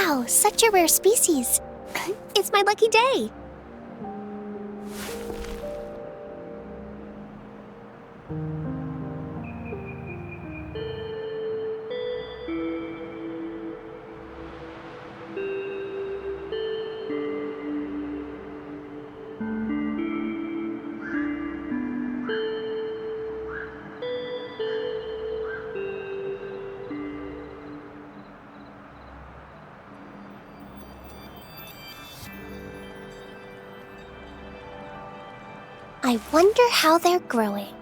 Wow, such a rare species. It's my lucky day. I wonder how they're growing.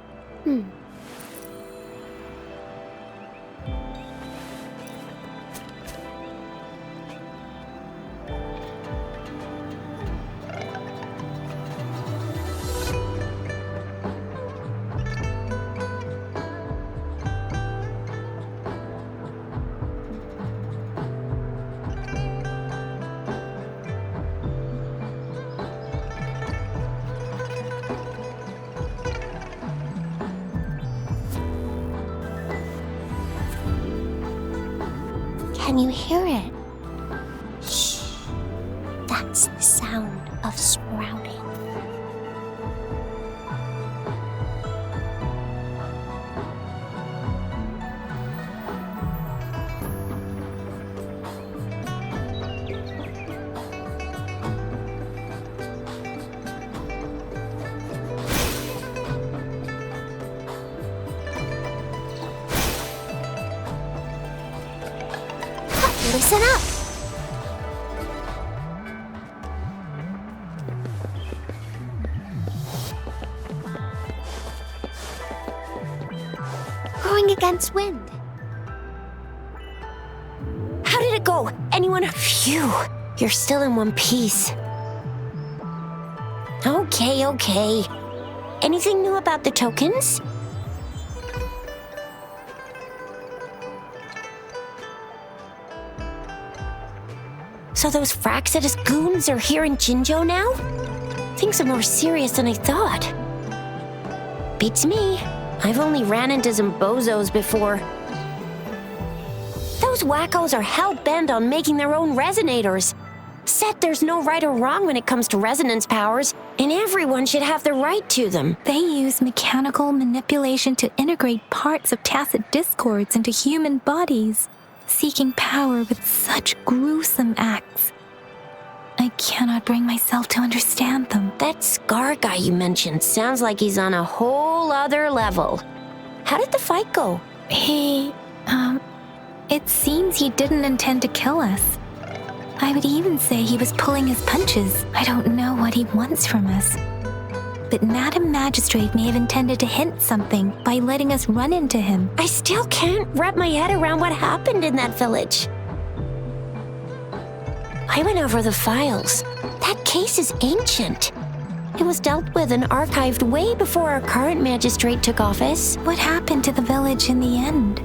Can you hear it? Shh. That's the sound of sprouting. Listen up! Growing against wind. How did it go? Anyone? Phew, you're still in one piece. Okay. Anything new about the tokens? So those Fraxidus goons are here in Jinzhou now? Things are more serious than I thought. Beats me. I've only ran into some bozos before. Those wackos are hell-bent on making their own resonators. Said there's no right or wrong when it comes to resonance powers, and everyone should have the right to them. They use mechanical manipulation to integrate parts of tacit discords into human bodies, seeking power with such gruesome acts. I cannot bring myself to understand them. That Scar guy you mentioned sounds like he's on a whole other level. How did the fight go? It seems he didn't intend to kill us. I would even say he was pulling his punches. I don't know what he wants from us. But Madam Magistrate may have intended to hint something by letting us run into him. I still can't wrap my head around what happened in that village. I went over the files. That case is ancient. It was dealt with and archived way before our current magistrate took office. What happened to the village in the end?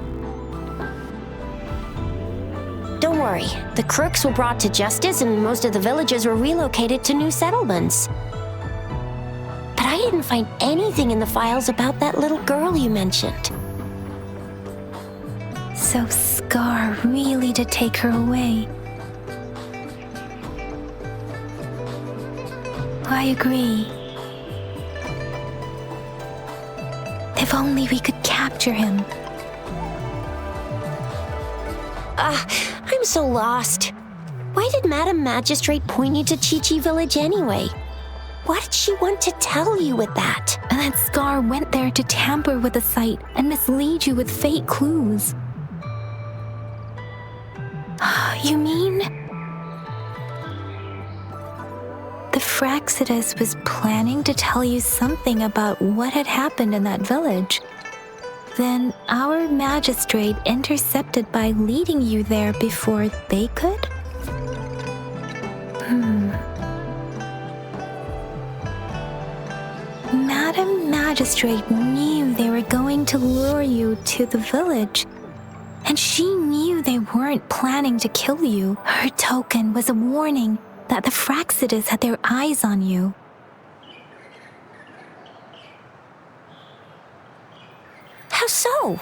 Don't worry. The crooks were brought to justice and most of the villagers were relocated to new settlements. But I didn't find anything in the files about that little girl you mentioned. So Scar really did take her away. I agree. If only we could capture him. I'm so lost. Why did Madam Magistrate point you to Chi-Chi Village anyway? What did she want to tell you with that? And that Scar went there to tamper with the site and mislead you with fake clues. You mean? The Fraxidus was planning to tell you something about what had happened in that village. Then our magistrate intercepted by leading you there before they could? Madam Magistrate knew they were going to lure you to the village, and she knew they weren't planning to kill you. Her token was a warning that the Fraxidus had their eyes on you. How so?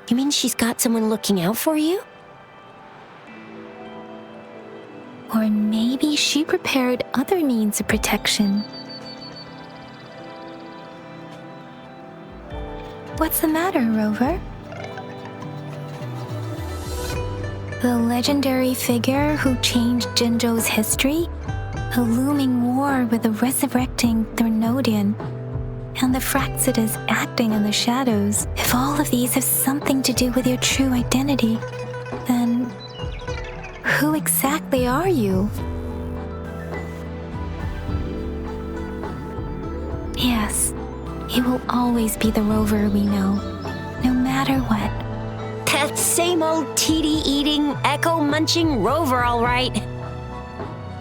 You mean she's got someone looking out for you? Or maybe she prepared other means of protection. What's the matter, Rover? The legendary figure who changed Jinzhou's history? A looming war with the resurrecting Thernodian, and the Fraxidas acting in the shadows. If all of these have something to do with your true identity, then who exactly are you? Yes, you will always be the Rover we know, no matter what. That same old TD-eating, echo-munching Rover, all right.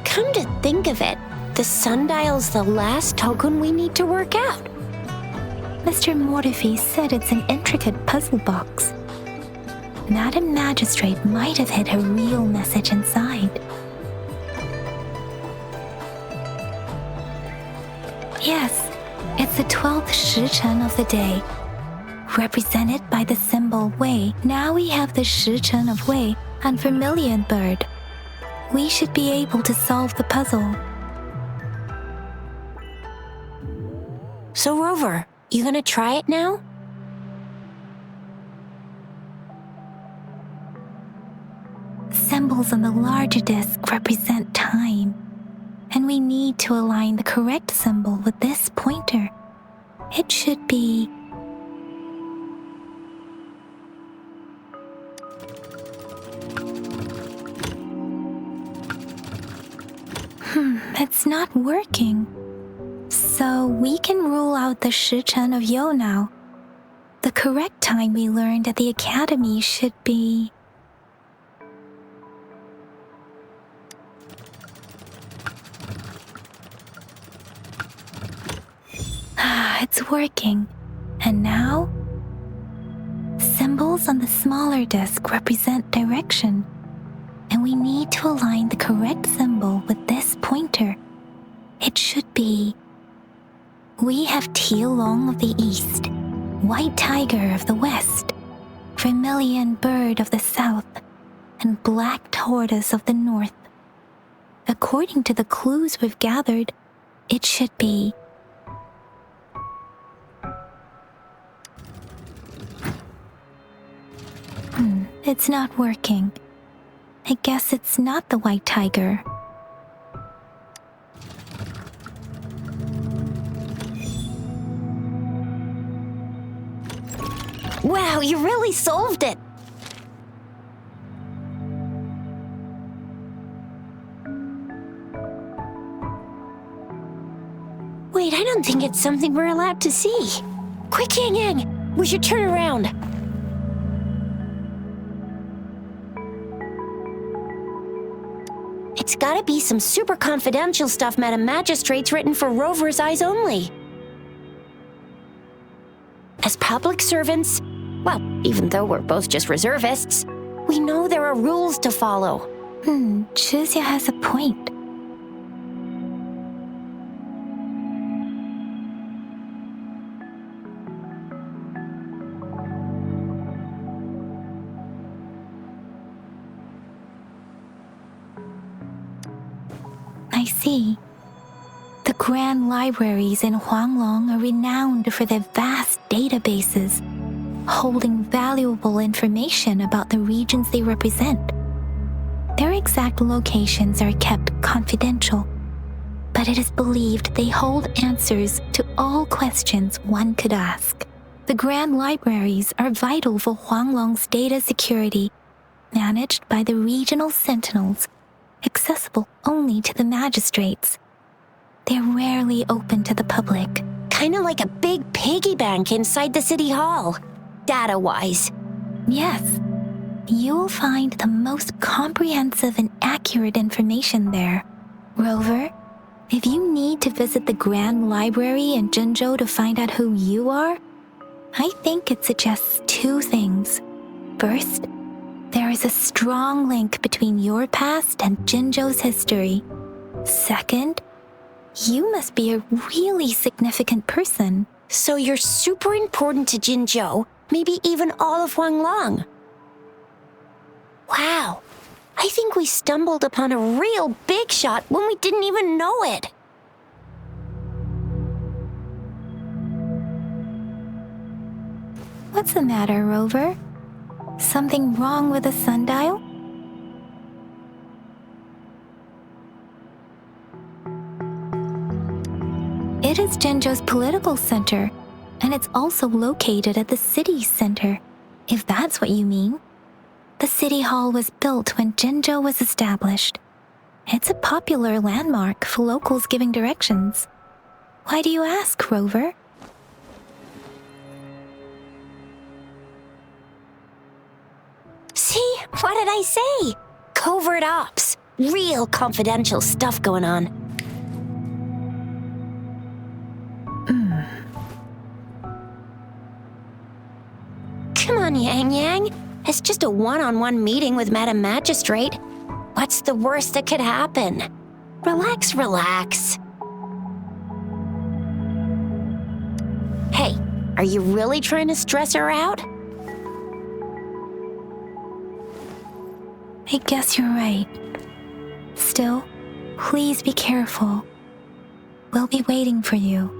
Come to think of it, the sundial's the last token we need to work out. Mr. Mortefi said it's an intricate puzzle box. Madam Magistrate might have hid a real message inside. Yes, it's the 12th Shichen of the day, represented by the symbol Wei. Now we have the Shichen of Wei and Vermilion Bird. We should be able to solve the puzzle. So, Rover, you gonna try it now? Symbols on the larger disc represent time, and we need to align the correct symbol with this pointer. It should be it's not working. So we can rule out the Shichen of Yo now. The correct time we learned at the academy should be... it's working. And now? Symbols on the smaller disc represent direction, and we need to align the correct symbol with this pointer. It should be... We have Tielong of the east, White Tiger of the west, Vermilion Bird of the south, and Black Tortoise of the north. According to the clues we've gathered, it should be... It's not working. I guess it's not the White Tiger. Wow, you really solved it! Wait, I don't think it's something we're allowed to see. Quick, Yang Yang! We should turn around. It's gotta be some super confidential stuff Madam Magistrate's written for Rover's eyes only. As public servants, well, even though we're both just reservists, we know there are rules to follow. Chuzia has a point. I see. The grand libraries in Huanglong are renowned for their vast databases, holding valuable information about the regions they represent. Their exact locations are kept confidential, but it is believed they hold answers to all questions one could ask. The grand libraries are vital for Huanglong's data security, managed by the regional sentinels, accessible only to the magistrates. They're rarely open to the public. Kinda like a big piggy bank inside the city hall, data-wise. Yes, you'll find the most comprehensive and accurate information there. Rover, if you need to visit the Grand Library in Jinzhou to find out who you are, I think it suggests two things. First, there is a strong link between your past and Jinzhou's history. Second, you must be a really significant person. So you're super important to Jinzhou, maybe even all of Huanglong. Wow, I think we stumbled upon a real big shot when we didn't even know it. What's the matter, Rover? Something wrong with the sundial? It is Jinzhou's political center, and it's also located at the city center, if that's what you mean. The city hall was built when Jinzhou was established. It's a popular landmark for locals giving directions. Why do you ask, Rover? See, what did I say? Covert ops. Real confidential stuff going on. Come on, Yang Yang. It's just a one-on-one meeting with Madam Magistrate. What's the worst that could happen? Relax, relax. Hey, are you really trying to stress her out? I guess you're right. Still, please be careful. We'll be waiting for you.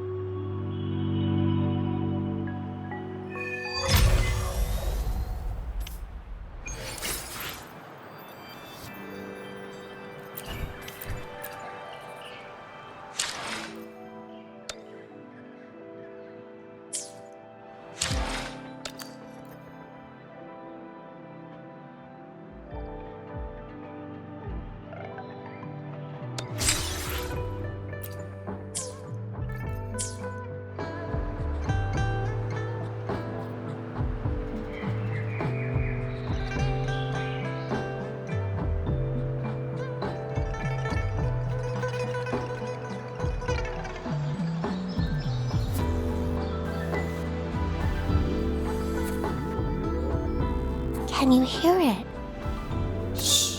Can you hear it? Shh.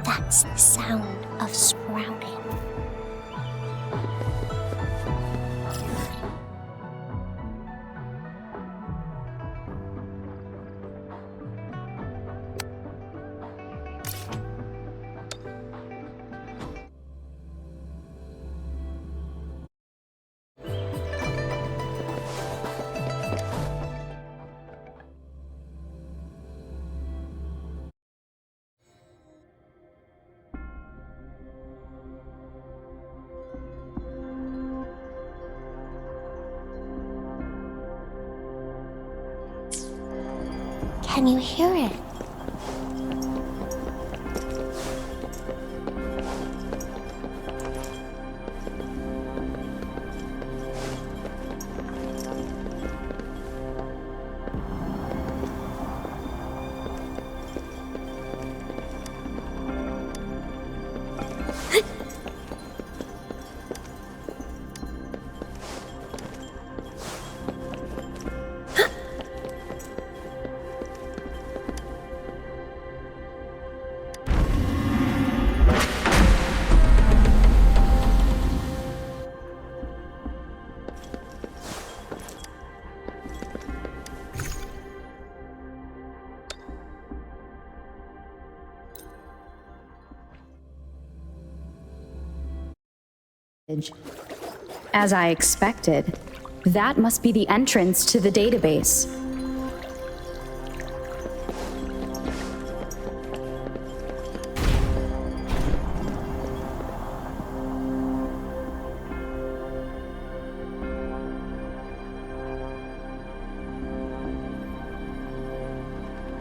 That's the sound of sprouting. Can you hear it? As I expected, that must be the entrance to the database.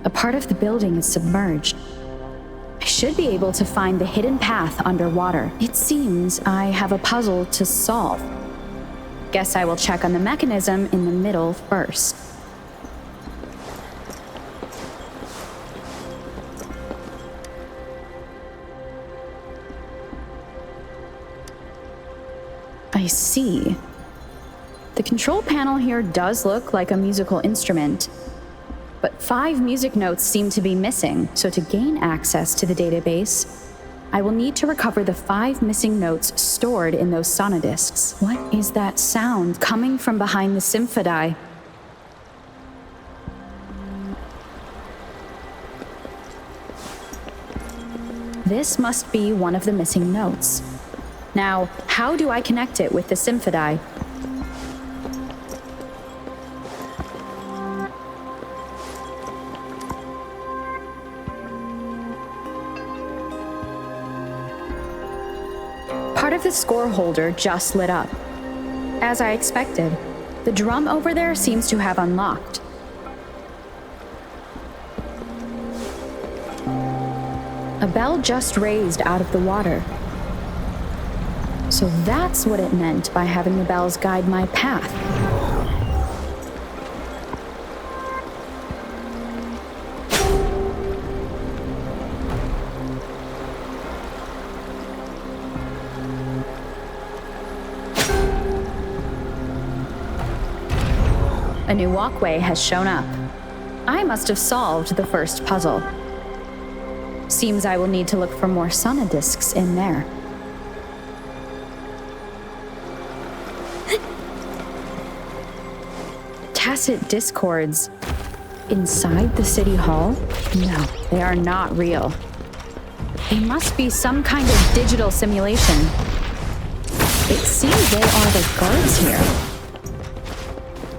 A part of the building is submerged. I should be able to find the hidden path underwater. It seems I have a puzzle to solve. Guess I will check on the mechanism in the middle first. I see. The control panel here does look like a musical instrument, but 5 music notes seem to be missing, so to gain access to the database, I will need to recover the 5 missing notes stored in those sonodiscs. What is that sound coming from behind the symphodi? This must be one of the missing notes. Now, how do I connect it with the symphody? Part of the score holder just lit up. As I expected, the drum over there seems to have unlocked. A bell just raised out of the water. So that's what it meant by having the bells guide my path. A new walkway has shown up. I must have solved the first puzzle. Seems I will need to look for more sonodiscs in there. Tacit discords inside the city hall? No, they are not real. They must be some kind of digital simulation. It seems they are the guards here.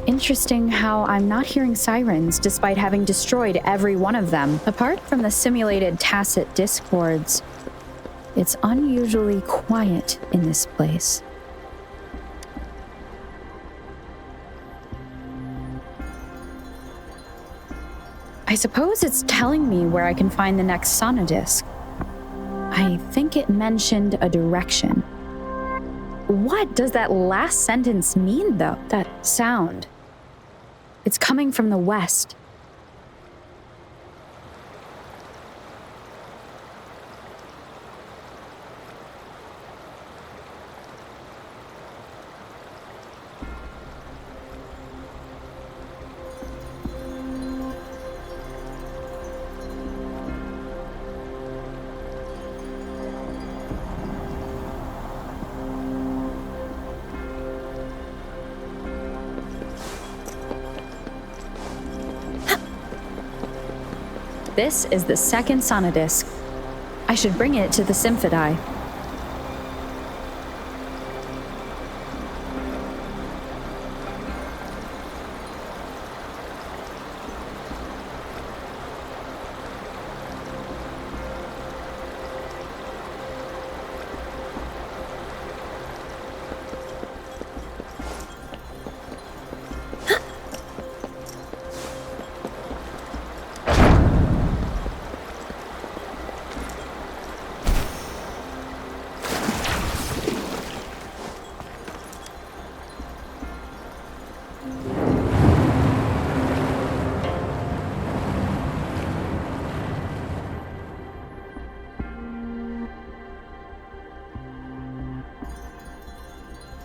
Interesting how I'm not hearing sirens despite having destroyed every one of them. Apart from the simulated tacit discords, it's unusually quiet in this place. I suppose it's telling me where I can find the next sonodisc. I think it mentioned a direction. What does that last sentence mean, though? That sound. It's coming from the west. This is the second sonodisc. I should bring it to the symphody.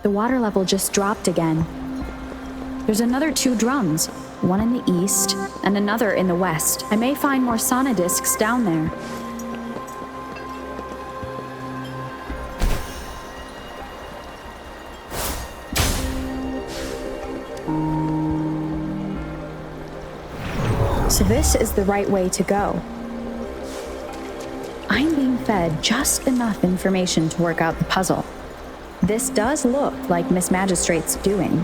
The water level just dropped again. There's another 2 drums, one in the east and another in the west. I may find more sonodiscs down there. So this is the right way to go. I'm being fed just enough information to work out the puzzle. This does look like Miss Magistrate's doing.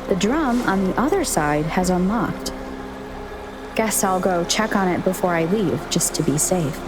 The drum on the other side has unlocked. Guess I'll go check on it before I leave, just to be safe.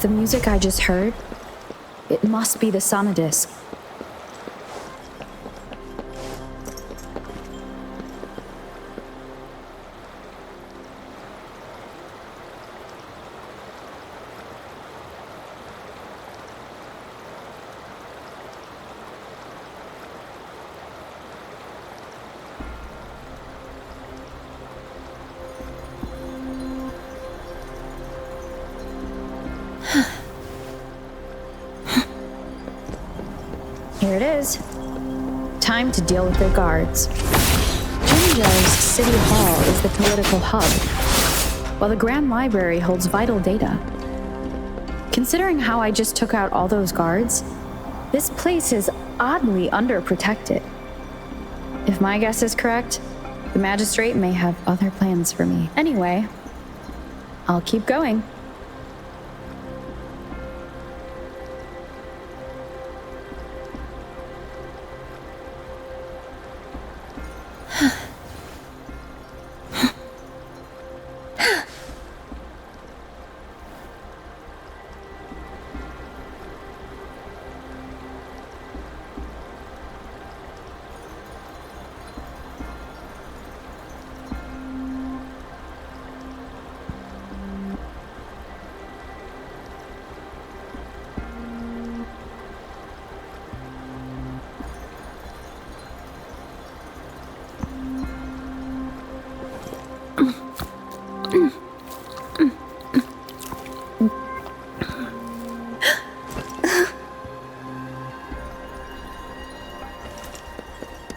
The music I just heard It must be the sonodisc. Here it is. Time to deal with their guards. Jinzhou's City Hall is the political hub, while the Grand Library holds vital data. Considering how I just took out all those guards, this place is oddly underprotected. If my guess is correct, the magistrate may have other plans for me. Anyway, I'll keep going.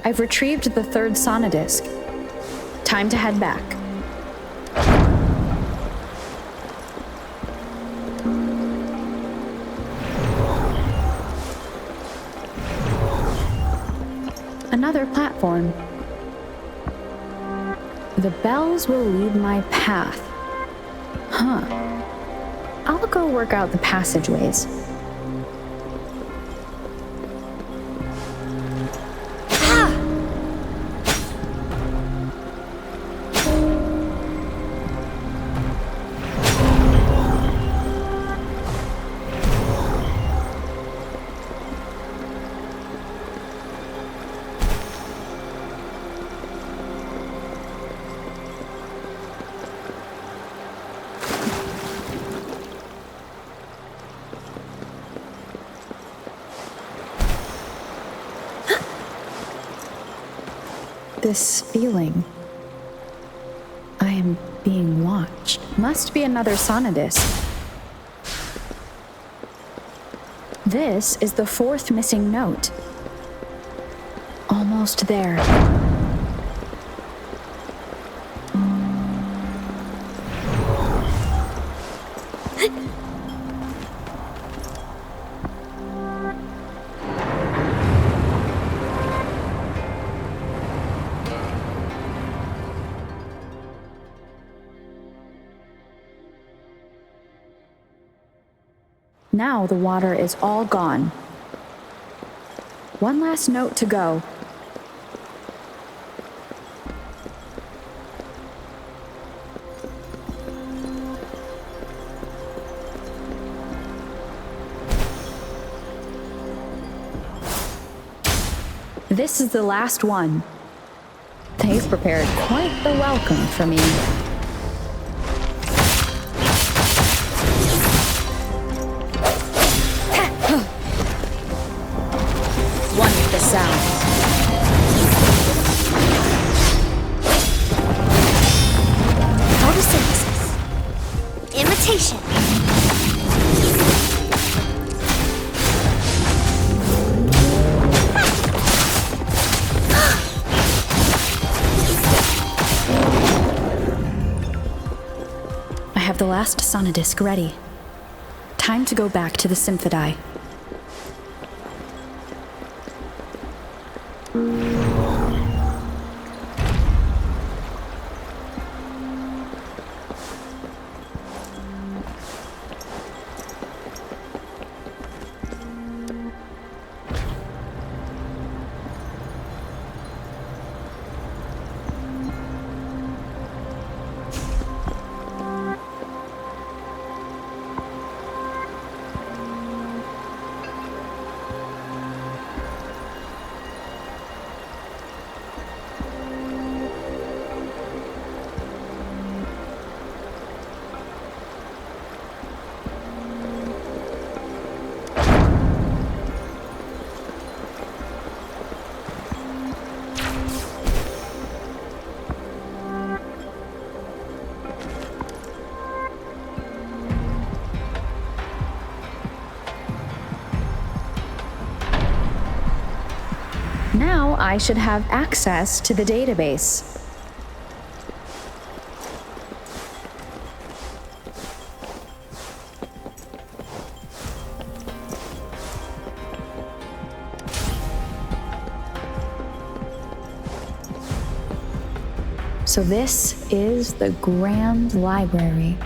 I've retrieved the third sonodisc. Time to head back. Another platform. The bells will lead my path. Huh. I'll go work out the passageways. This feeling. I am being watched. Must be another sonodisc. This is the fourth missing note. Almost there. Now the water is all gone. One last note to go. This is the last one. They've prepared quite the welcome for me. One with the sound. Photosynthesis. Imitation. I have the last sonodisc ready. Time to go back to the Symphodi. Now I should have access to the database. So this is the Grand Library.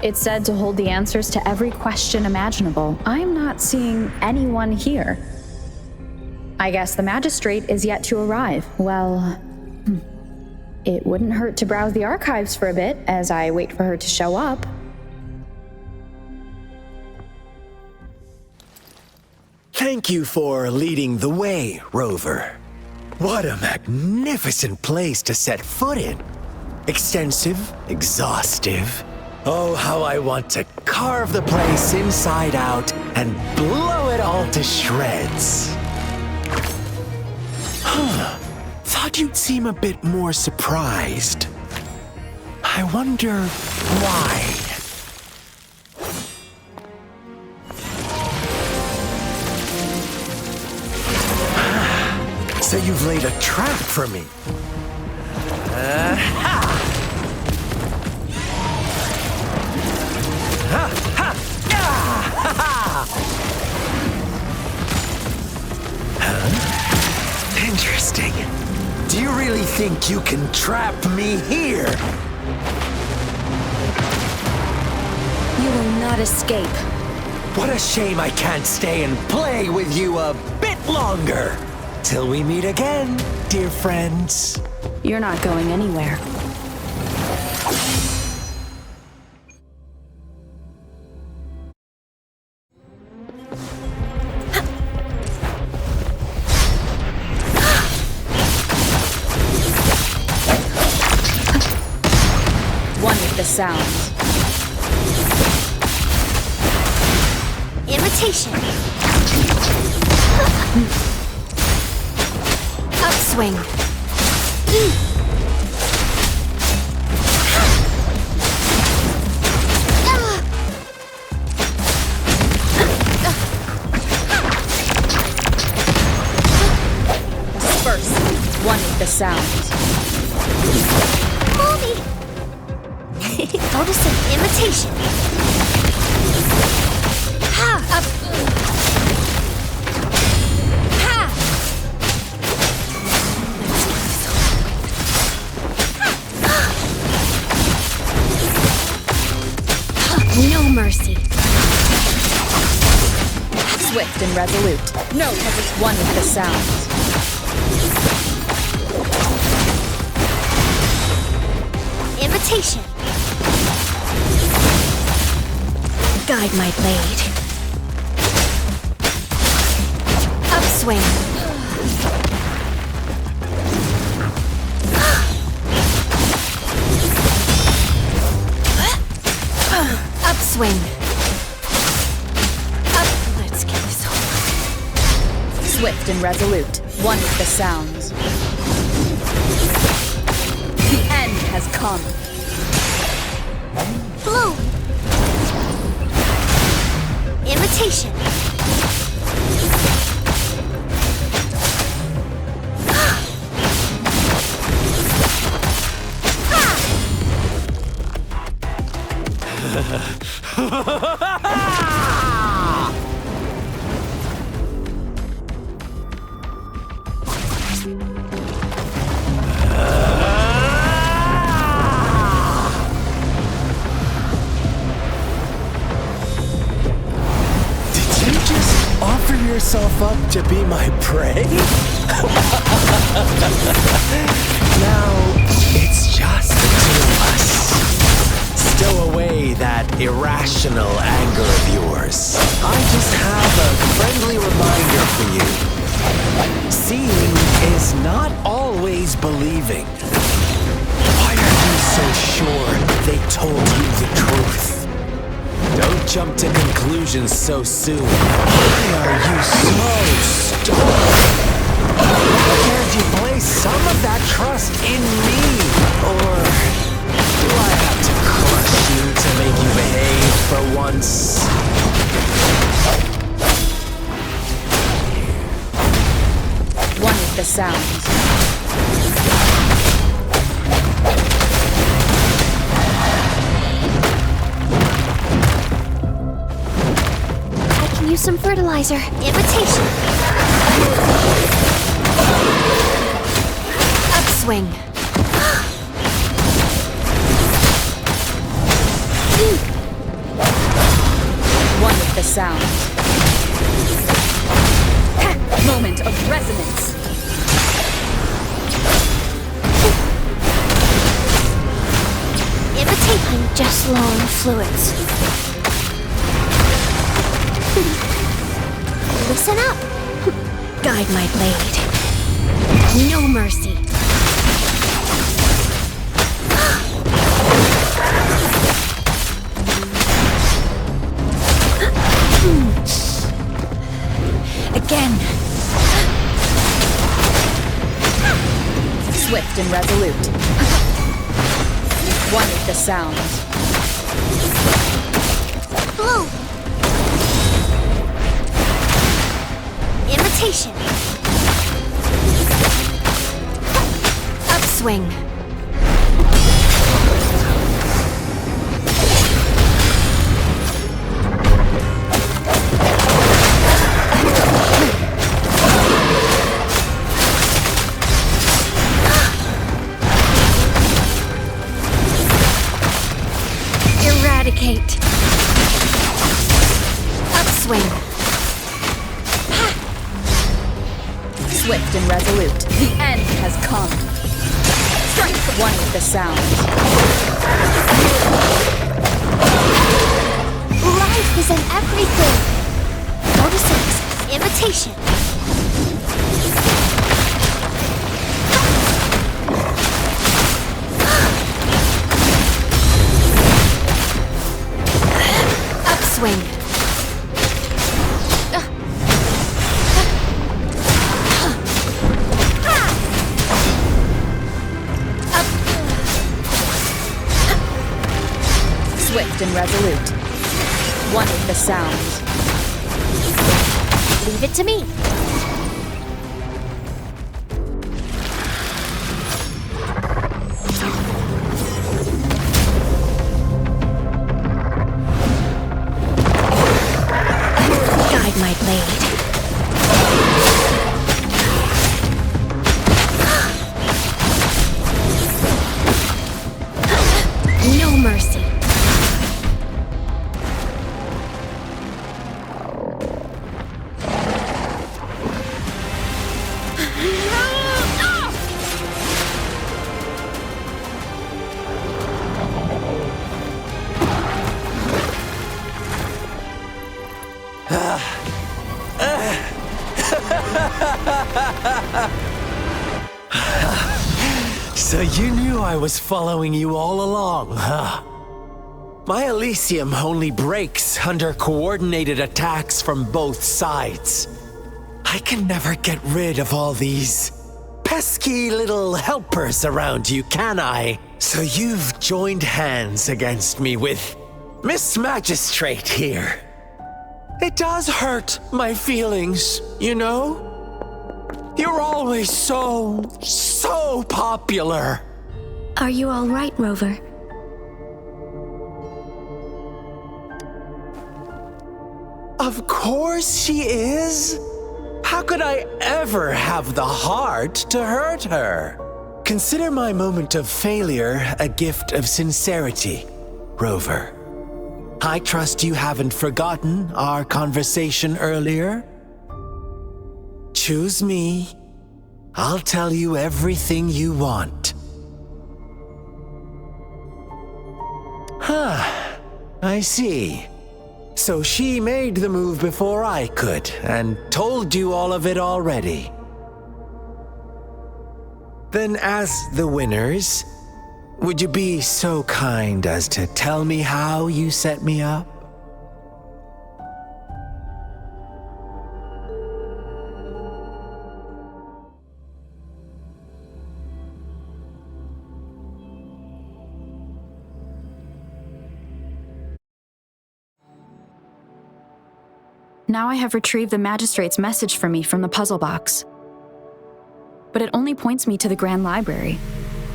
It's said to hold the answers to every question imaginable. I'm not seeing anyone here. I guess the magistrate is yet to arrive. Well, it wouldn't hurt to browse the archives for a bit as I wait for her to show up. Thank you for leading the way, Rover. What a magnificent place to set foot in. Extensive, exhaustive. Oh, how I want to carve the place inside out and blow it all to shreds. Thought you'd seem a bit more surprised. I wonder why. So you've laid a trap for me. Interesting. Do you really think you can trap me here? You will not escape. What a shame I can't stay and play with you a bit longer. Till we meet again, dear friends. You're not going anywhere. One with the sound. Imitation. Upswing. Disperse. One with the sound. Mommy! Notice an imitation. Ha! Up. Ha! No mercy. Swift and resolute. No, it's one with the sound. Imitation. Guide my blade. Upswing. Upswing. Up. Let's get this over. Swift and resolute. One with the sound. The end has come. Bloom. Imitation. Did you just offer yourself up to be my prey? Now, it's just the two of us. Stow away that irrational anger of yours. I just have a friendly reminder for you. Seeing is not always believing. Why are you so sure they told you the truth? Don't jump to conclusions so soon. Why are you so stubborn? Why can't you place some of that trust in me? Or do I have to crush you to make you behave for once? sounds. I can use some fertilizer. Imitation. Upswing. One with the sounds. Moment of resonance. Imitate. I'm just low on fluids. Listen up. Guide my blade. No mercy. Again. Swift and resolute. One with the sounds. Blue. Imitation. Upswing. Eradicate. Upswing. Swift and resolute. The end has come. Strike. One with the sounds. Life is in everything. Photosynthesis. Imitation. Upswing. Swift and resolute. One with the sounds. Leave it to me. Guide my blade. No mercy. So you knew I was following you all along, huh? My Elysium only breaks under coordinated attacks from both sides. I can never get rid of all these pesky little helpers around you, can I? So you've joined hands against me with Miss Magistrate here. It does hurt my feelings, you know? You're always so popular. Are you all right, Rover? Of course she is. How could I ever have the heart to hurt her? Consider my moment of failure a gift of sincerity, Rover. I trust you haven't forgotten our conversation earlier. Choose me. I'll tell you everything you want. Huh. I see. So she made the move before I could, and told you all of it already. Then as the winners, would you be so kind as to tell me how you set me up? Now I have retrieved the magistrate's message for me from the puzzle box. but it only points me to the Grand Library.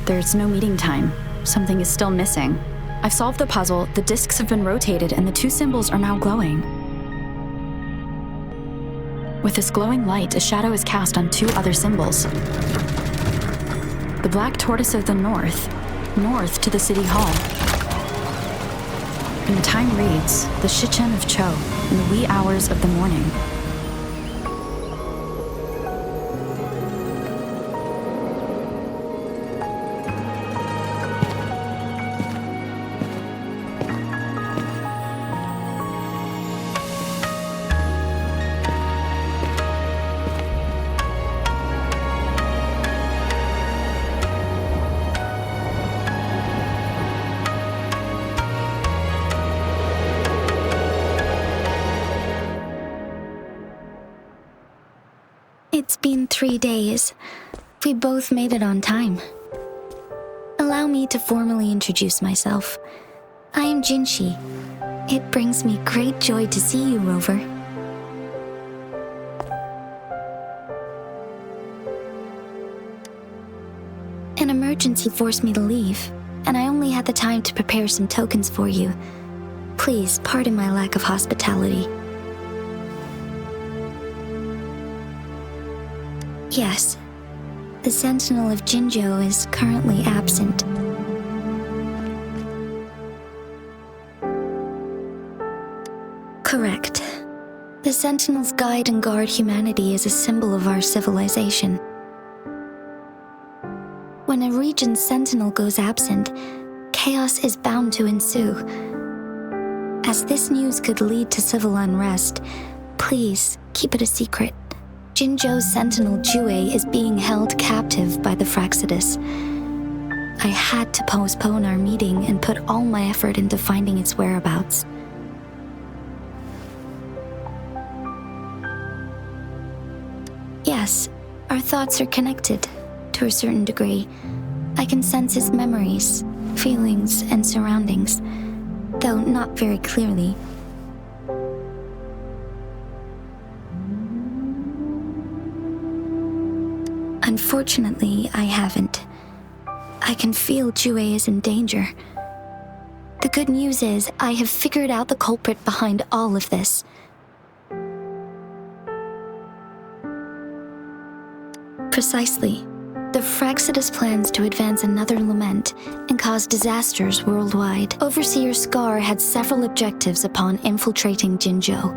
There's no meeting time. Something is still missing. I've solved the puzzle, the discs have been rotated, and the two symbols are now glowing. With this glowing light, a shadow is cast on two other symbols. The black tortoise of the north to the city hall. And the time reads, the Shichen of Cho, in the wee hours of the morning. It's been 3 days. We both made it on time. Allow me to formally introduce myself. I am Jinshi. It brings me great joy to see you, Rover. An emergency forced me to leave, and I only had the time to prepare some tokens for you. Please pardon my lack of hospitality. Yes, the Sentinel of Jinzhou is currently absent. Correct. The Sentinels guide and guard humanity as a symbol of our civilization. When a region's Sentinel goes absent, chaos is bound to ensue. As this news could lead to civil unrest, please keep it a secret. Jinzhou's Sentinel Jue is being held captive by the Fraxidus. I had to postpone our meeting and put all my effort into finding its whereabouts. Yes, our thoughts are connected, to a certain degree. I can sense his memories, feelings, and surroundings, though not very clearly. Unfortunately, I haven't. I can feel Jue is in danger. The good news is, I have figured out the culprit behind all of this. Precisely. The Fraxidus plans to advance another lament and cause disasters worldwide. Overseer Scar had several objectives upon infiltrating Jinzhou.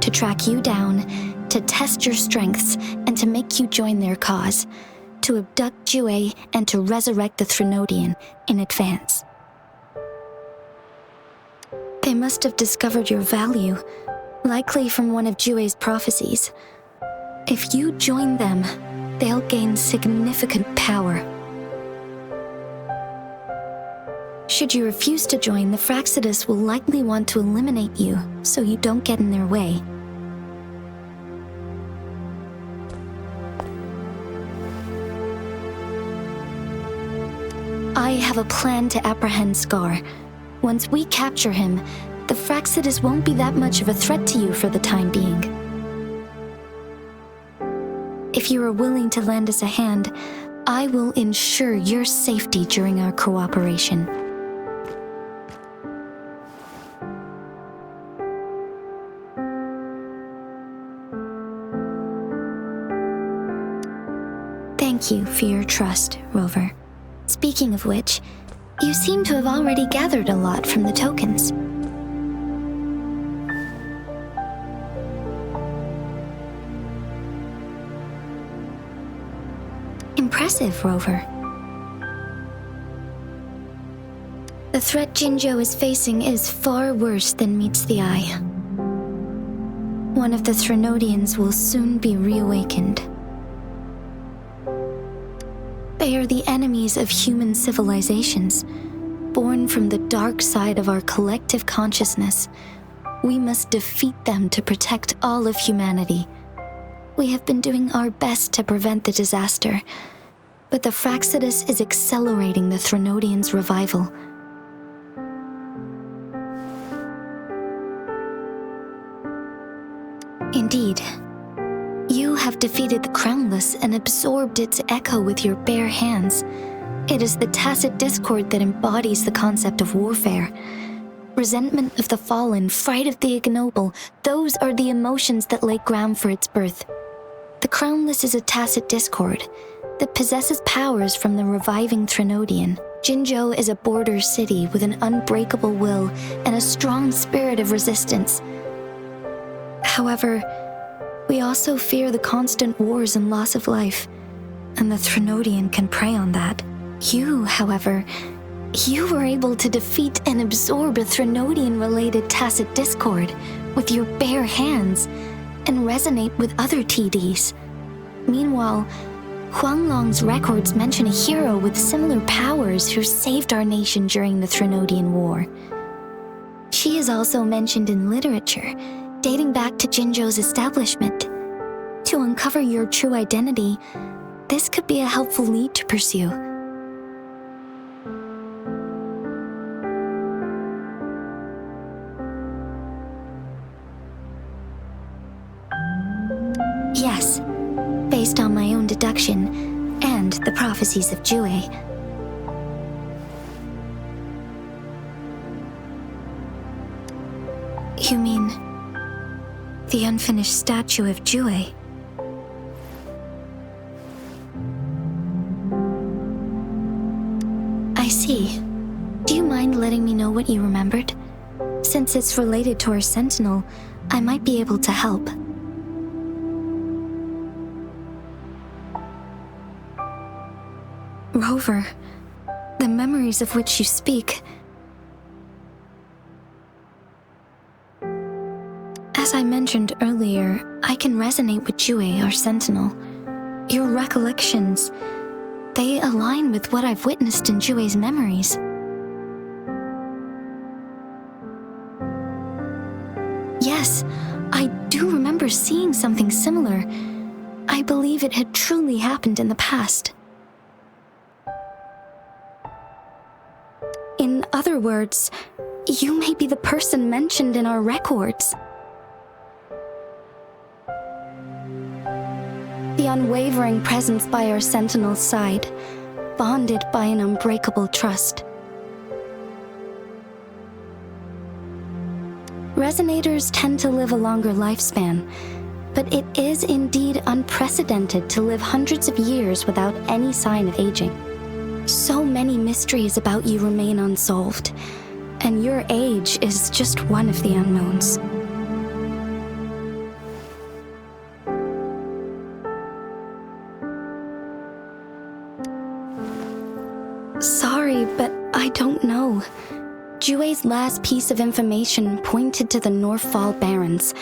To track you down, to test your strengths, and to make you join their cause. To abduct Jue and to resurrect the Threnodian in advance. They must have discovered your value, likely from one of Jue's prophecies. If you join them, they'll gain significant power. Should you refuse to join, the Fraxidus will likely want to eliminate you, so you don't get in their way. I have a plan to apprehend Scar. Once we capture him, the Fraxidus won't be that much of a threat to you for the time being. If you are willing to lend us a hand, I will ensure your safety during our cooperation. Thank you for your trust, Rover. Speaking of which, you seem to have already gathered a lot from the tokens. Impressive, Rover. The threat Jinzhou is facing is far worse than meets the eye. One of the Threnodians will soon be reawakened. They are the enemies of human civilizations, born from the dark side of our collective consciousness. We must defeat them to protect all of humanity. We have been doing our best to prevent the disaster, but the Fraxidus is accelerating the Threnodians' revival. Indeed, you have defeated the Crownless and absorbed its echo with your bare hands. It is the tacit discord that embodies the concept of warfare. Resentment of the fallen, fright of the ignoble, those are the emotions that lay ground for its birth. The Crownless is a tacit discord that possesses powers from the reviving Trinodian. Jinzhou is a border city with an unbreakable will and a strong spirit of resistance. However, we also fear the constant wars and loss of life, and the Trinodian can prey on that. You, however, you were able to defeat and absorb a Trinodian-related tacit discord with your bare hands and resonate with other TDs. Meanwhile, Huanglong's records mention a hero with similar powers who saved our nation during the Trinodian War. She is also mentioned in literature, dating back to Jinzhou's establishment. To uncover your true identity, this could be a helpful lead to pursue. Yes, based on my own deduction and the prophecies of Jue. You mean the unfinished statue of Jue? I see. Do you mind letting me know what you remembered? Since it's related to our sentinel, I might be able to help. Rover, the memories of which you speak. As I mentioned earlier, I can resonate with Jue, our sentinel. Your recollections, they align with what I've witnessed in Jue's memories. Yes, I do remember seeing something similar. I believe it had truly happened in the past. In other words, you may be the person mentioned in our records. The unwavering presence by our sentinel's side, bonded by an unbreakable trust. Resonators tend to live a longer lifespan, but it is indeed unprecedented to live hundreds of years without any sign of aging. So many mysteries about you remain unsolved, and your age is just one of the unknowns. Sorry, but I don't know. Jue's last piece of information pointed to the Northfall Barrens,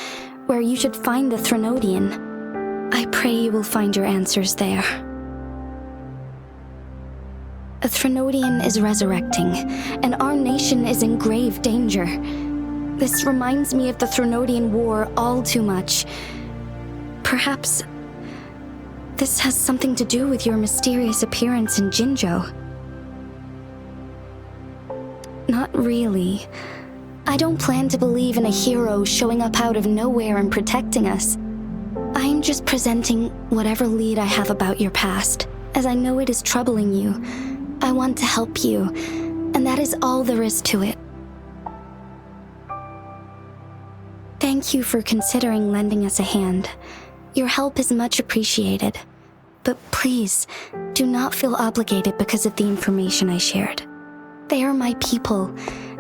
where you should find the Trinodian. I pray you will find your answers there. A Trinodian is resurrecting, and our nation is in grave danger. This reminds me of the Trinodian War all too much. Perhaps this has something to do with your mysterious appearance in Jinzhou. Not really. I don't plan to believe in a hero showing up out of nowhere and protecting us. I'm just presenting whatever lead I have about your past, as I know it is troubling you. I want to help you, and that is all there is to it. Thank you for considering lending us a hand. Your help is much appreciated. But please, do not feel obligated because of the information I shared. They are my people,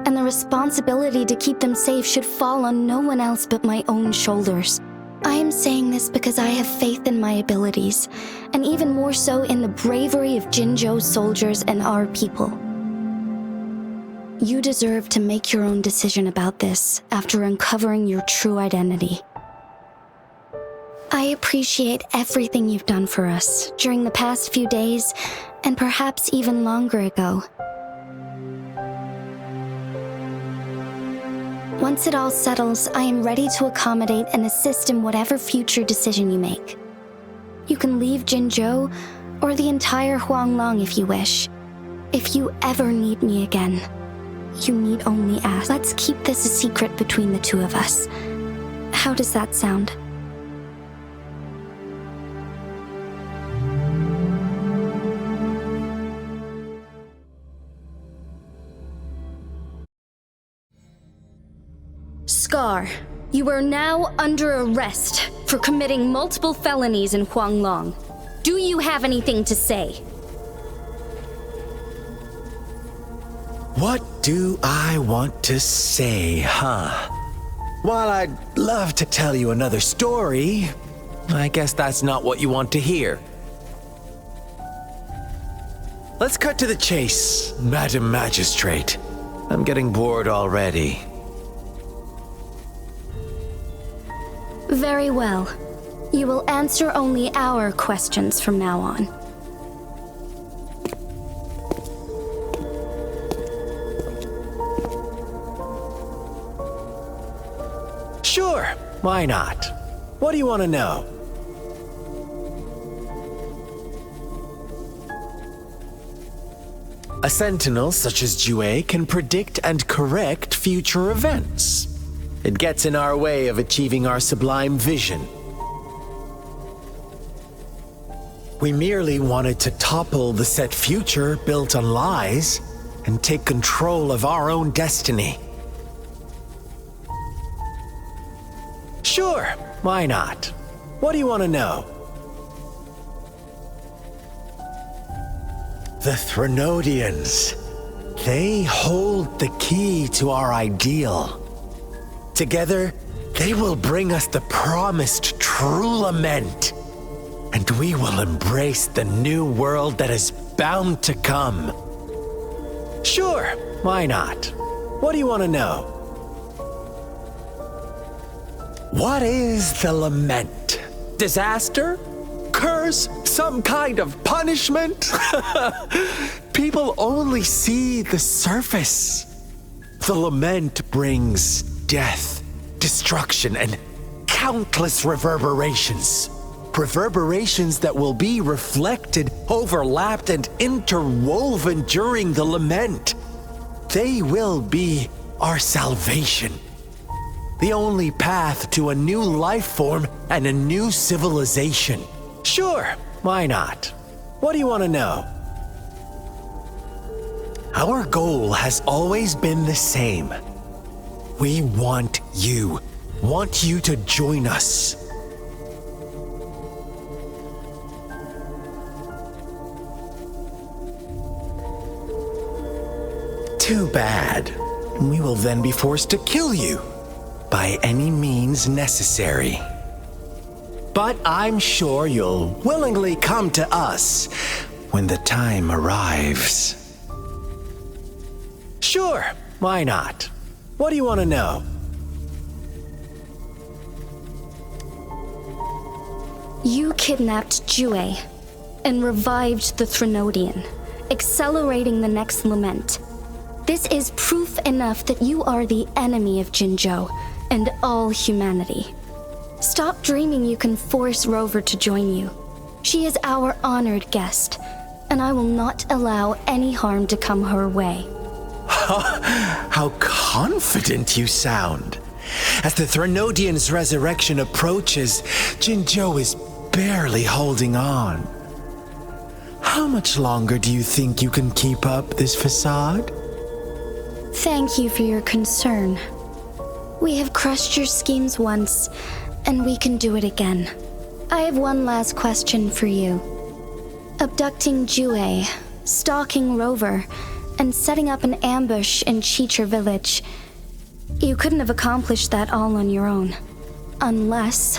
and the responsibility to keep them safe should fall on no one else but my own shoulders. I am saying this because I have faith in my abilities, and even more so in the bravery of Jinzhou's soldiers and our people. You deserve to make your own decision about this after uncovering your true identity. I appreciate everything you've done for us during the past few days, and perhaps even longer ago. Once it all settles, I am ready to accommodate and assist in whatever future decision you make. You can leave Jinzhou or the entire Huanglong if you wish. If you ever need me again, you need only ask. Let's keep this a secret between the two of us. How does that sound? Scar, you are now under arrest for committing multiple felonies in Huanglong. Do you have anything to say? What do I want to say, huh? While I'd love to tell you another story, I guess that's not what you want to hear. Let's cut to the chase, Madam Magistrate. I'm getting bored already. Very well. You will answer only our questions from now on. Sure, why not? What do you want to know? A sentinel such as Jue can predict and correct future events. It gets in our way of achieving our sublime vision. We merely wanted to topple the set future built on lies and take control of our own destiny. Sure, why not? What do you want to know? The Threnodians. They hold the key to our ideal. Together, they will bring us the promised true lament. And we will embrace the new world that is bound to come. Sure, why not? What do you want to know? What is the lament? Disaster? Curse? Some kind of punishment? People only see the surface. The lament brings death, destruction, and countless reverberations. Reverberations that will be reflected, overlapped, and interwoven during the lament. They will be our salvation. The only path to a new life form and a new civilization. Sure, why not? What do you want to know? Our goal has always been the same. We want you to join us. Too bad. We will then be forced to kill you by any means necessary. But I'm sure you'll willingly come to us when the time arrives. Sure, why not? What do you want to know? You kidnapped Jue and revived the Threnodian, accelerating the next lament. This is proof enough that you are the enemy of Jinzhou and all humanity. Stop dreaming you can force Rover to join you. She is our honored guest, and I will not allow any harm to come her way. How confident you sound. As the Threnodian's resurrection approaches, Jinzhou is barely holding on. How much longer do you think you can keep up this facade? Thank you for your concern. We have crushed your schemes once, and we can do it again. I have one last question for you. Abducting Jue, stalking Rover, and setting up an ambush in Cheecher village. You couldn't have accomplished that all on your own. Unless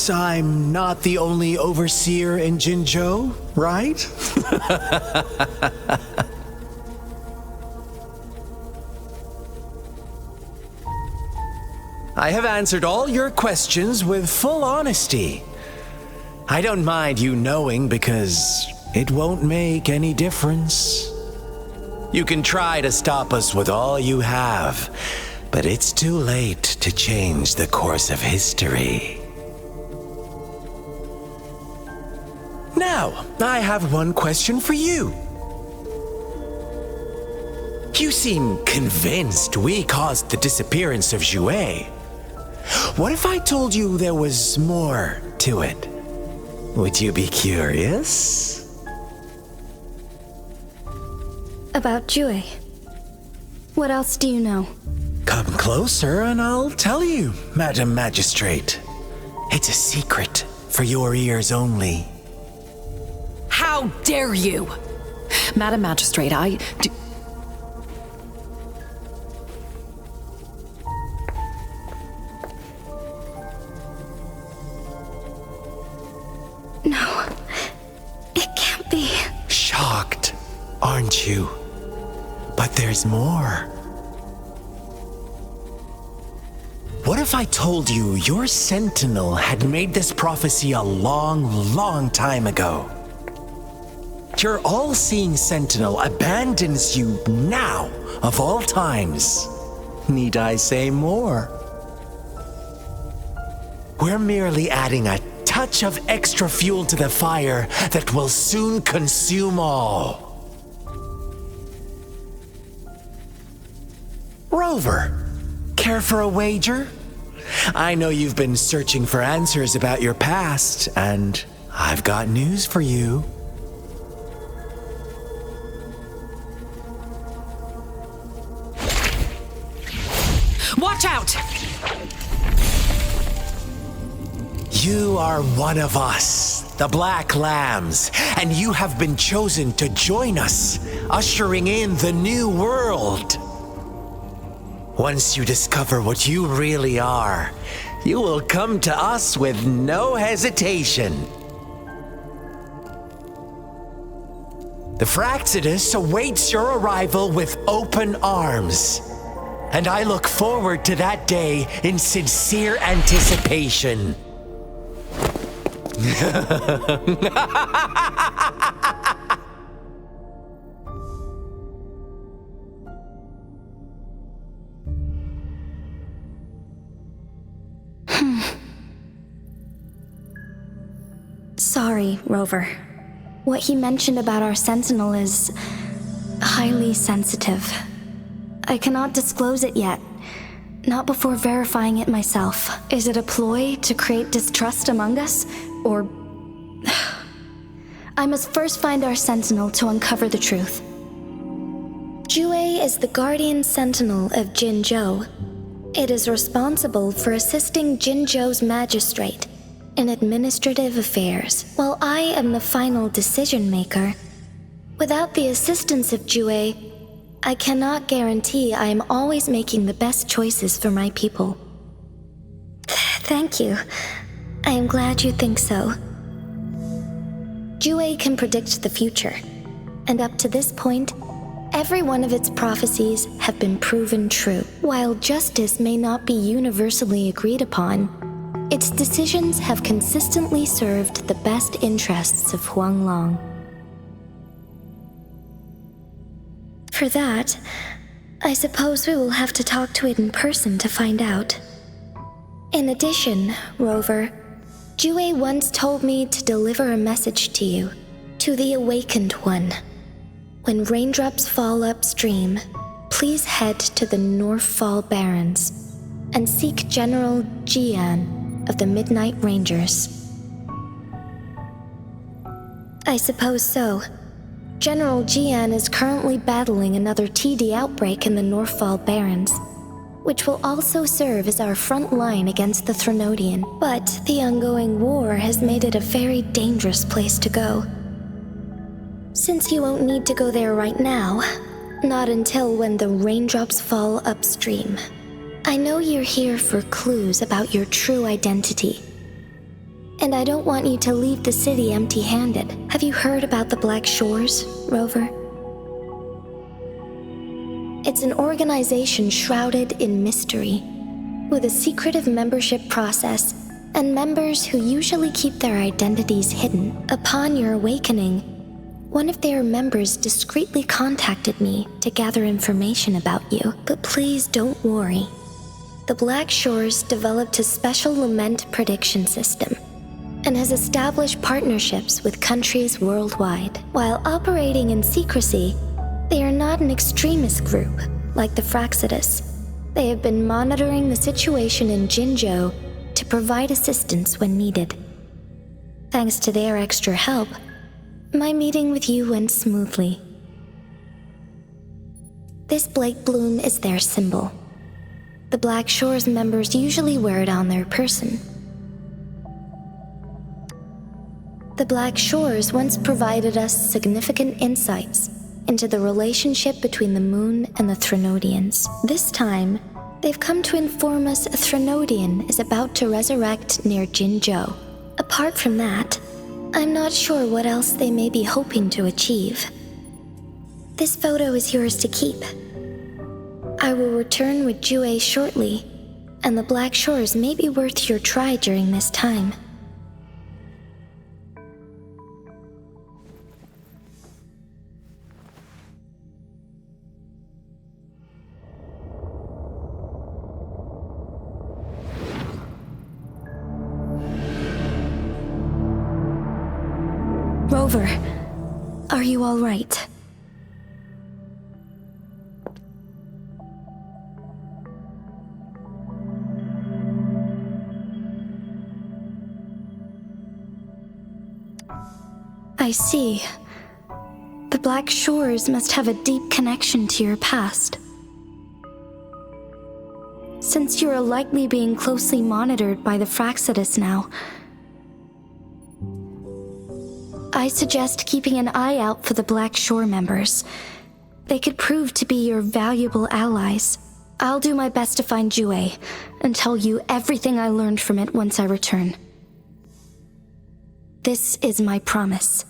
I'm not the only overseer in Jinzhou, right? I have answered all your questions with full honesty. I don't mind you knowing because it won't make any difference. You can try to stop us with all you have, but it's too late to change the course of history. Now, I have one question for you. You seem convinced we caused the disappearance of Jue. What if I told you there was more to it? Would you be curious? about Jue. What else do you know? Come closer and I'll tell you, Madam Magistrate. It's a secret for your ears only. How dare you! Madam Magistrate, I do... No, it can't be. Shocked, aren't you? But there's more. What if I told you your sentinel had made this prophecy a long, long time ago? Your all-seeing sentinel abandons you now, of all times. Need I say more? We're merely adding a touch of extra fuel to the fire that will soon consume all. Rover, care for a wager? I know you've been searching for answers about your past, and I've got news for you. Watch out! You are one of us, the Black Lambs, and you have been chosen to join us, ushering in the new world. Once you discover what you really are, you will come to us with no hesitation. The Fraxidus awaits your arrival with open arms, and I look forward to that day in sincere anticipation. Sorry, Rover. What he mentioned about our sentinel is highly sensitive. I cannot disclose it yet. Not before verifying it myself. Is it a ploy to create distrust among us? Or... I must first find our sentinel to uncover the truth. Jue is the guardian sentinel of Jinzhou. It is responsible for assisting Jinzhou's magistrate in administrative affairs, while I am the final decision maker. Without the assistance of Jue, I cannot guarantee I am always making the best choices for my people. Thank you. I am glad you think so. Jue can predict the future, and up to this point, every one of its prophecies have been proven true. While justice may not be universally agreed upon, its decisions have consistently served the best interests of Huanglong. For that, I suppose we will have to talk to it in person to find out. In addition, Rover, Jue once told me to deliver a message to you, to the Awakened One. When raindrops fall upstream, please head to the Northfall Barrens and seek General Jian of the Midnight Rangers. I suppose so. General Jian is currently battling another TD outbreak in the Northfall Barrens, which will also serve as our front line against the Threnodian. But the ongoing war has made it a very dangerous place to go. Since you won't need to go there right now, not until when the raindrops fall upstream, I know you're here for clues about your true identity. And I don't want you to leave the city empty-handed. Have you heard about the Black Shores, Rover? It's an organization shrouded in mystery, with a secretive membership process and members who usually keep their identities hidden. Upon your awakening, one of their members discreetly contacted me to gather information about you. But please don't worry. The Black Shores developed a special lament prediction system and has established partnerships with countries worldwide. While operating in secrecy, they are not an extremist group like the Fraxidus. They have been monitoring the situation in Jinzhou to provide assistance when needed. Thanks to their extra help, my meeting with you went smoothly. This Blake bloom is their symbol. The Black Shores members usually wear it on their person. The Black Shores once provided us significant insights into the relationship between the moon and the Threnodians. This time, they've come to inform us a Threnodian is about to resurrect near Jinzhou. Apart from that, I'm not sure what else they may be hoping to achieve. This photo is yours to keep. I will return with Jue shortly, and the Black Shores may be worth your try during this time. Rover, are you all right? I see. The Black Shores must have a deep connection to your past. Since you are likely being closely monitored by the Fraxidus now, I suggest keeping an eye out for the Black Shore members. They could prove to be your valuable allies. I'll do my best to find Jue and tell you everything I learned from it once I return. This is my promise.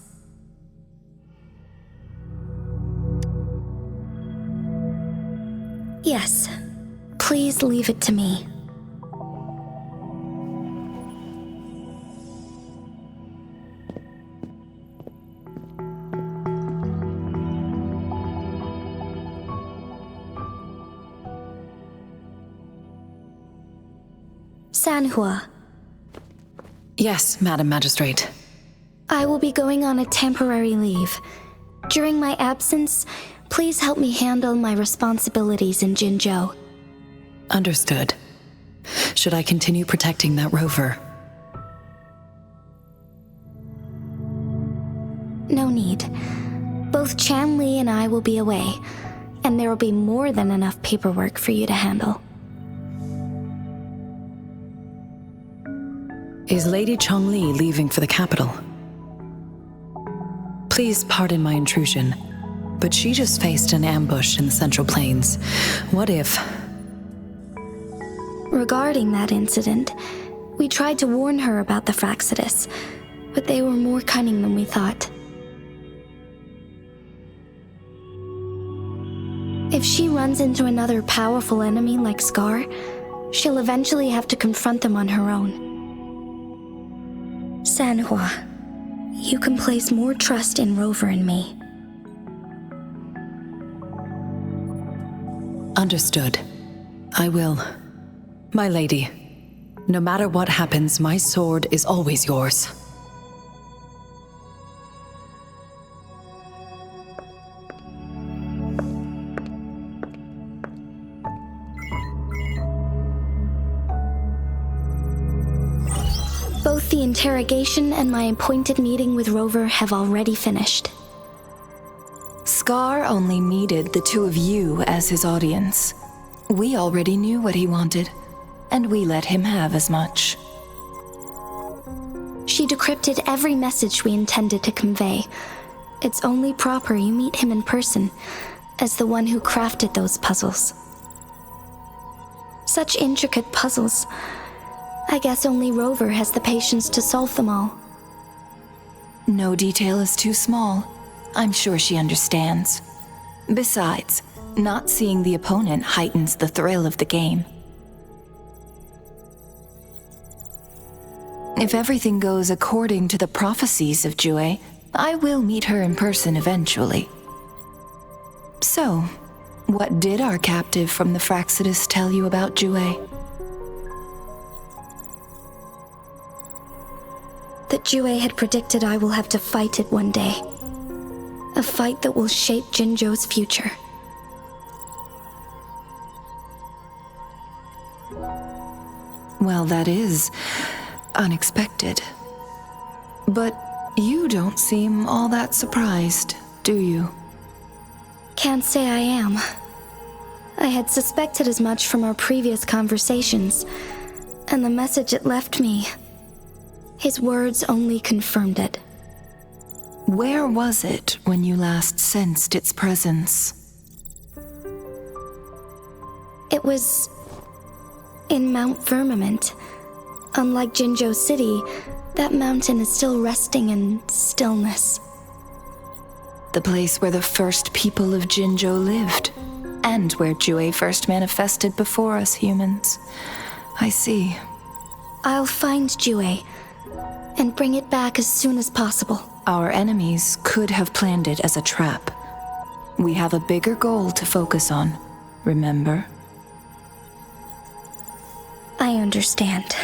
Yes, please leave it to me. Sanhua. Yes, Madam Magistrate. I will be going on a temporary leave. During my absence, please help me handle my responsibilities in Jinzhou. Understood. Should I continue protecting that rover? No need. Both Chan Li and I will be away, and there will be more than enough paperwork for you to handle. Is Lady Chongli leaving for the capital? Please pardon my intrusion, but she just faced an ambush in the Central Plains. What if... Regarding that incident, we tried to warn her about the Fraxidus, but they were more cunning than we thought. If she runs into another powerful enemy like Scar, she'll eventually have to confront them on her own. Sanhua, you can place more trust in Rover and me. Understood. I will. My lady, no matter what happens, my sword is always yours. Both the interrogation and my appointed meeting with Rover have already finished. Scar only needed the two of you as his audience. We already knew what he wanted, and we let him have as much. She decrypted every message we intended to convey. It's only proper you meet him in person, as the one who crafted those puzzles. Such intricate puzzles. I guess only Rover has the patience to solve them all. No detail is too small. I'm sure she understands. Besides, not seeing the opponent heightens the thrill of the game. If everything goes according to the prophecies of Jue, I will meet her in person eventually. So, what did our captive from the Fraxidus tell you about Jue? That Jue had predicted I will have to fight it one day. A fight that will shape Jinzhou's future. Well, that is unexpected. But you don't seem all that surprised, do you? Can't say I am. I had suspected as much from our previous conversations, and the message it left me, his words only confirmed it. Where was it when you last sensed its presence? It was in Mount Firmament. Unlike Jinzhou City, that mountain is still resting in stillness. The place where the first people of Jinzhou lived, and where Jue first manifested before us humans. I see. I'll find Jue and bring it back as soon as possible. Our enemies could have planned it as a trap. We have a bigger goal to focus on, remember? I understand.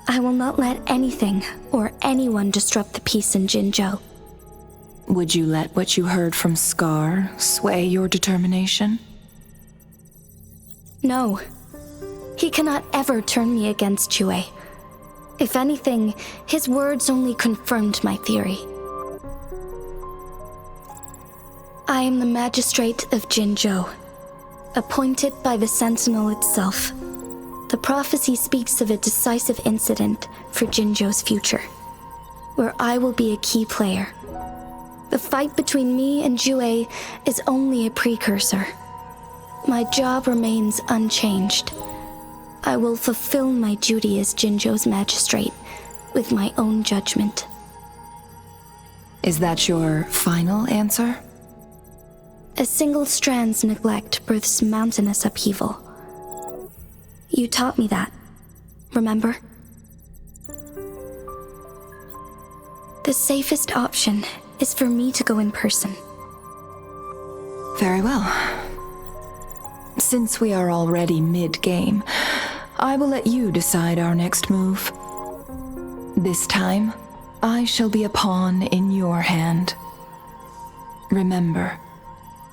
I will not let anything or anyone disrupt the peace in Jinzhou. Would you let what you heard from Scar sway your determination? No. He cannot ever turn me against Jue. If anything, his words only confirmed my theory. I am the magistrate of Jinzhou, appointed by the Sentinel itself. The prophecy speaks of a decisive incident for Jinzhou's future, where I will be a key player. The fight between me and Jue is only a precursor. My job remains unchanged. I will fulfill my duty as Jinzhou's magistrate with my own judgment. Is that your final answer? A single strand's neglect births mountainous upheaval. You taught me that, remember? The safest option is for me to go in person. Very well. Since we are already mid-game, I will let you decide our next move. This time, I shall be a pawn in your hand. Remember,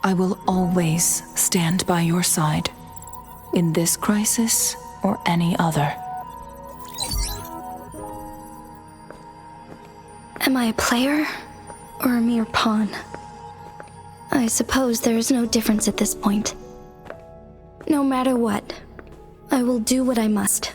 I will always stand by your side, in this crisis or any other. Am I a player or a mere pawn? I suppose there is no difference at this point. No matter what, I will do what I must.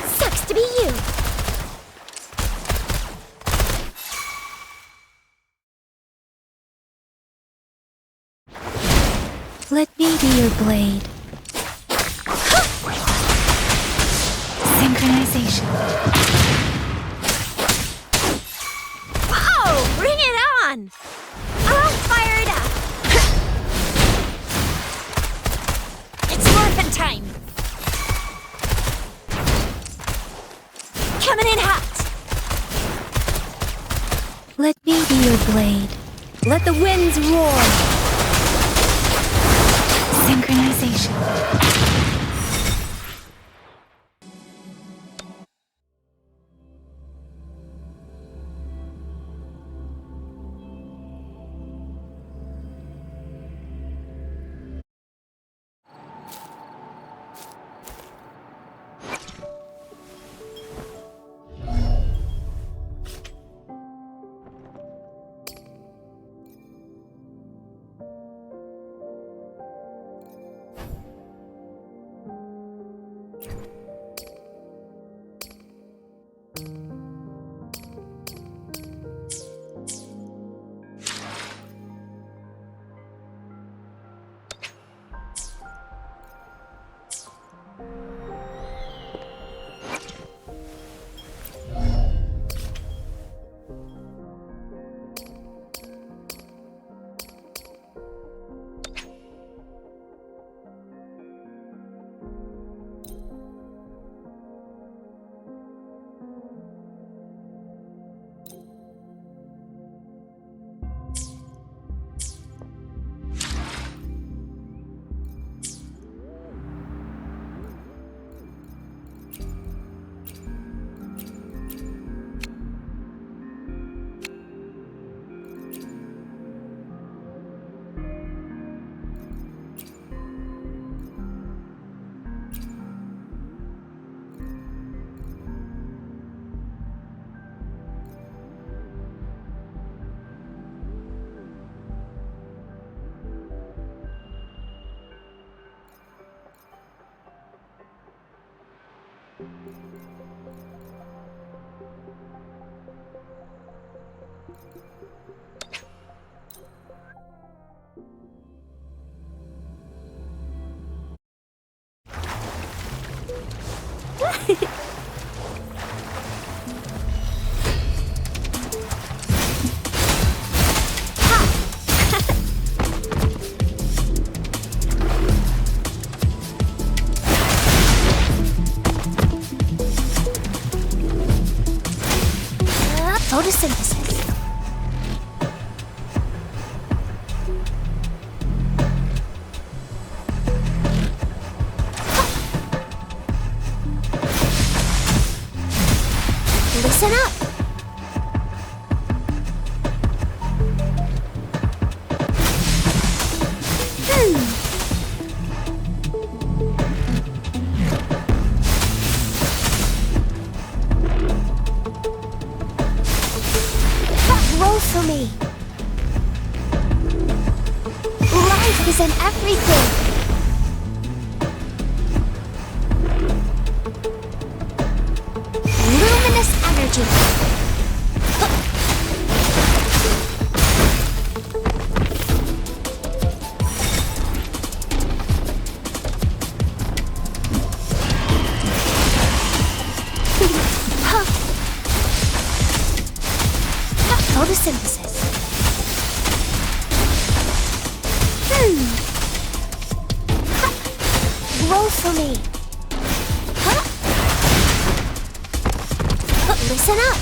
Sucks to be you. Let me be your blade. Synchronization. Oh, bring it on! I'll fire it up. It's morphin' time. Coming in hot. Let me be your blade. Let the winds roar. Synchronization. Photosynthesis. Listen up. Roll for me. Life is in everything. Luminous energy. Photosynthesis. Roll for me. Listen up.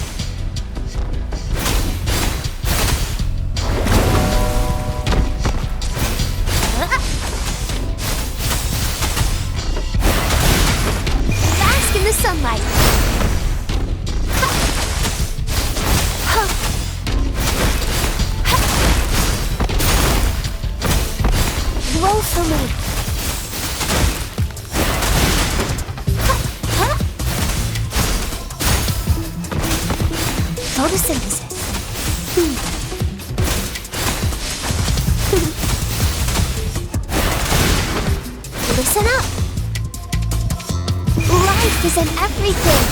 Bask in the sunlight. Roll for me. Photosynthesis. Listen up. Life is in everything.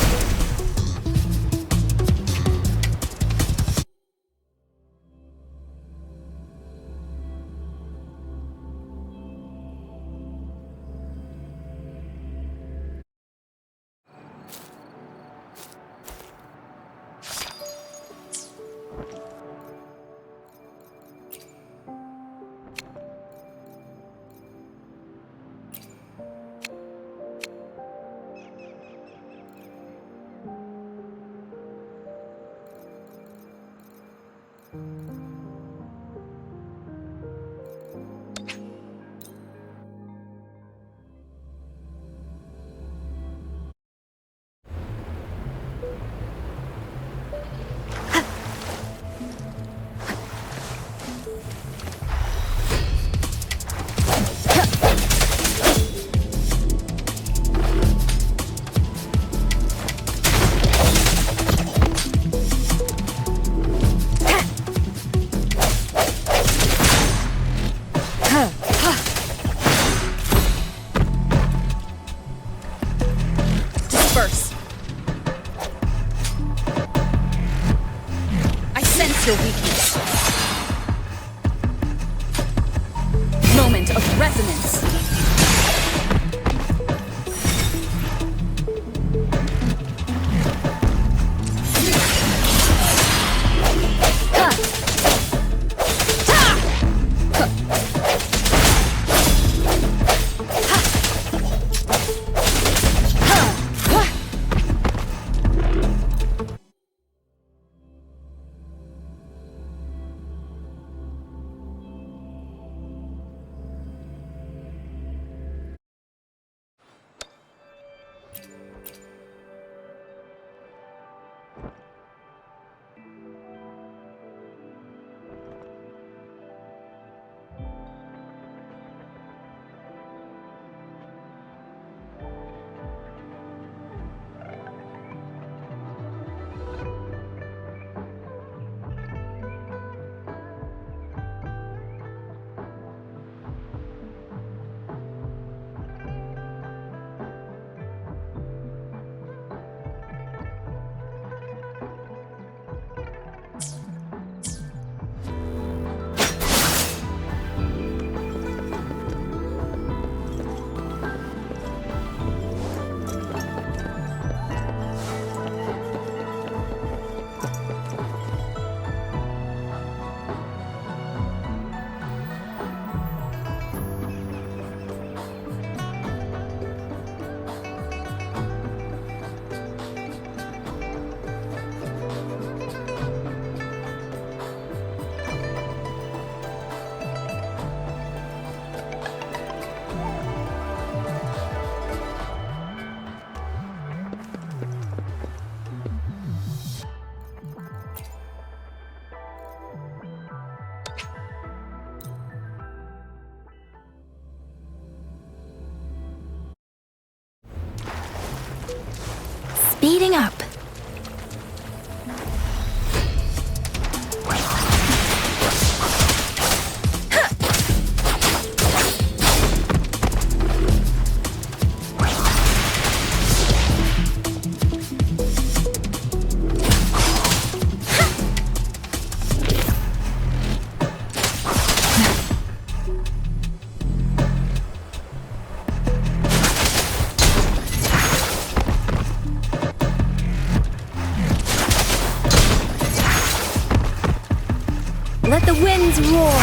Disperse. I sense your weakness. Moment of resonance. Speeding up. Let the winds roar.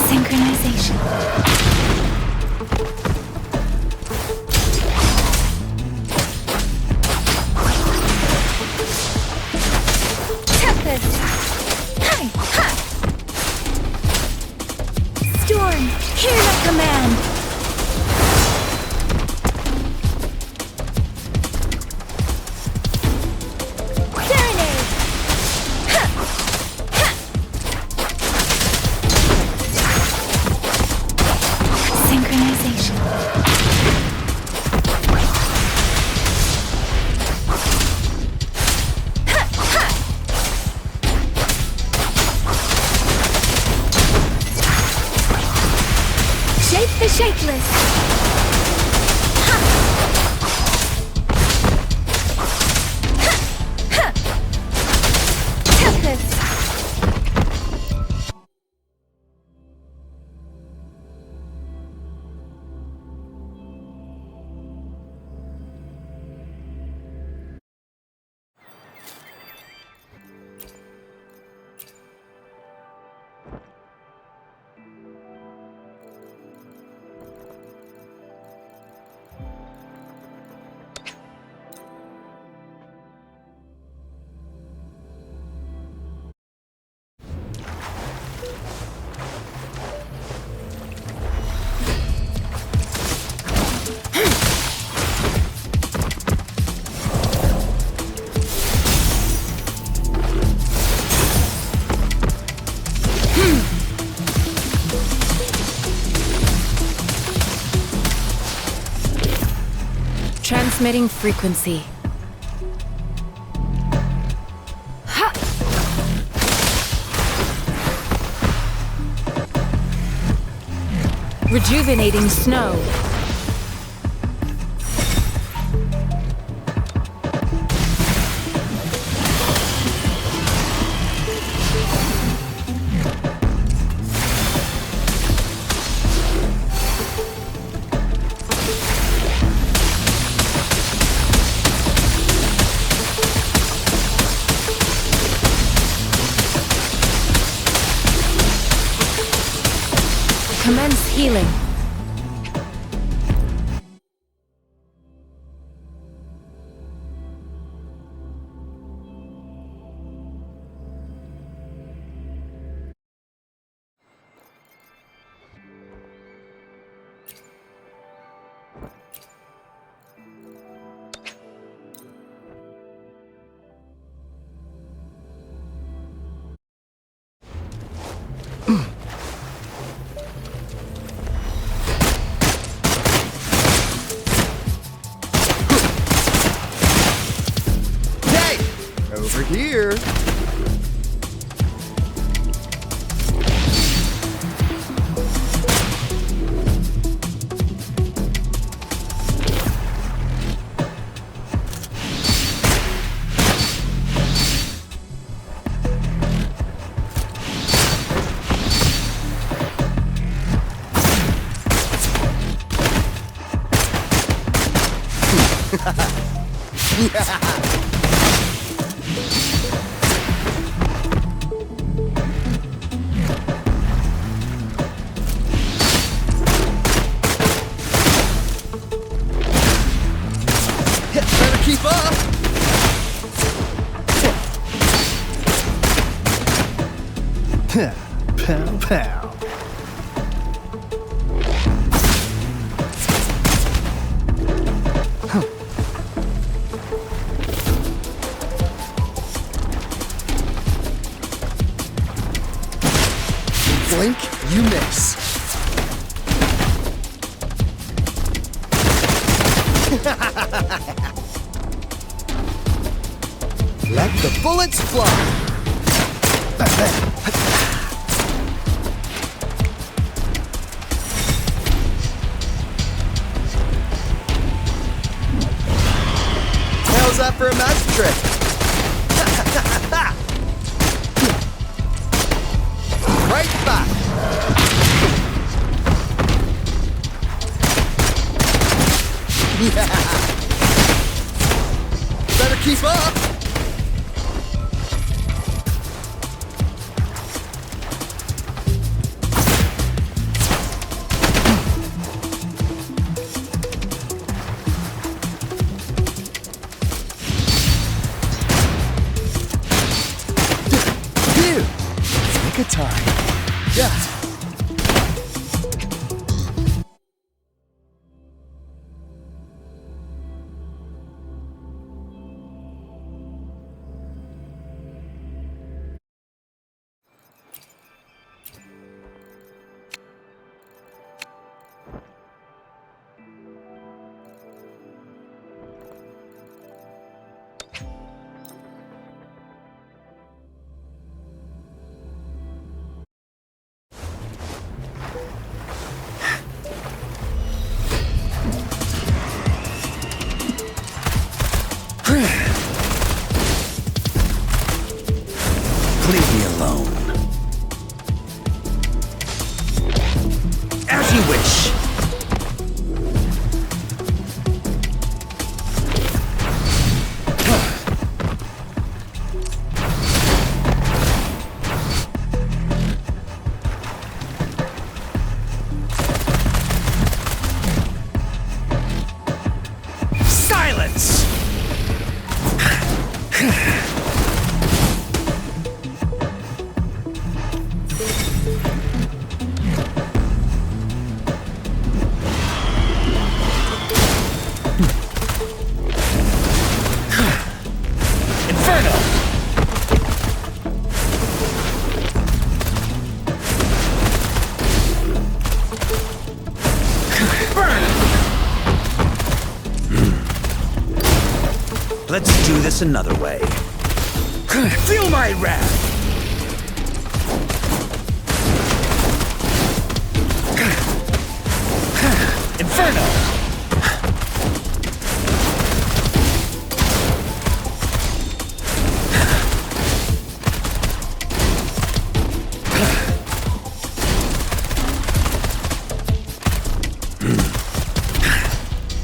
Synchronization. Tempest. Hi, ha. Storm, hear my command. Serenade. Ha. Ha. Synchronization. Shape the shapeless. Ha. Ha. Ha. Tempest. Transmitting frequency. Ha! Rejuvenating snow. Commence healing. Over here. Better keep up. Pow, pow. Blink, you miss. Let the bullets fly. How's that for a magic trick? Right back! Yeah! Better keep up! Here! Take a time. Yeah! Leave me alone. As you wish. Silence! Inferno! Burn! Let's do this another way. Feel my wrath! Inferno!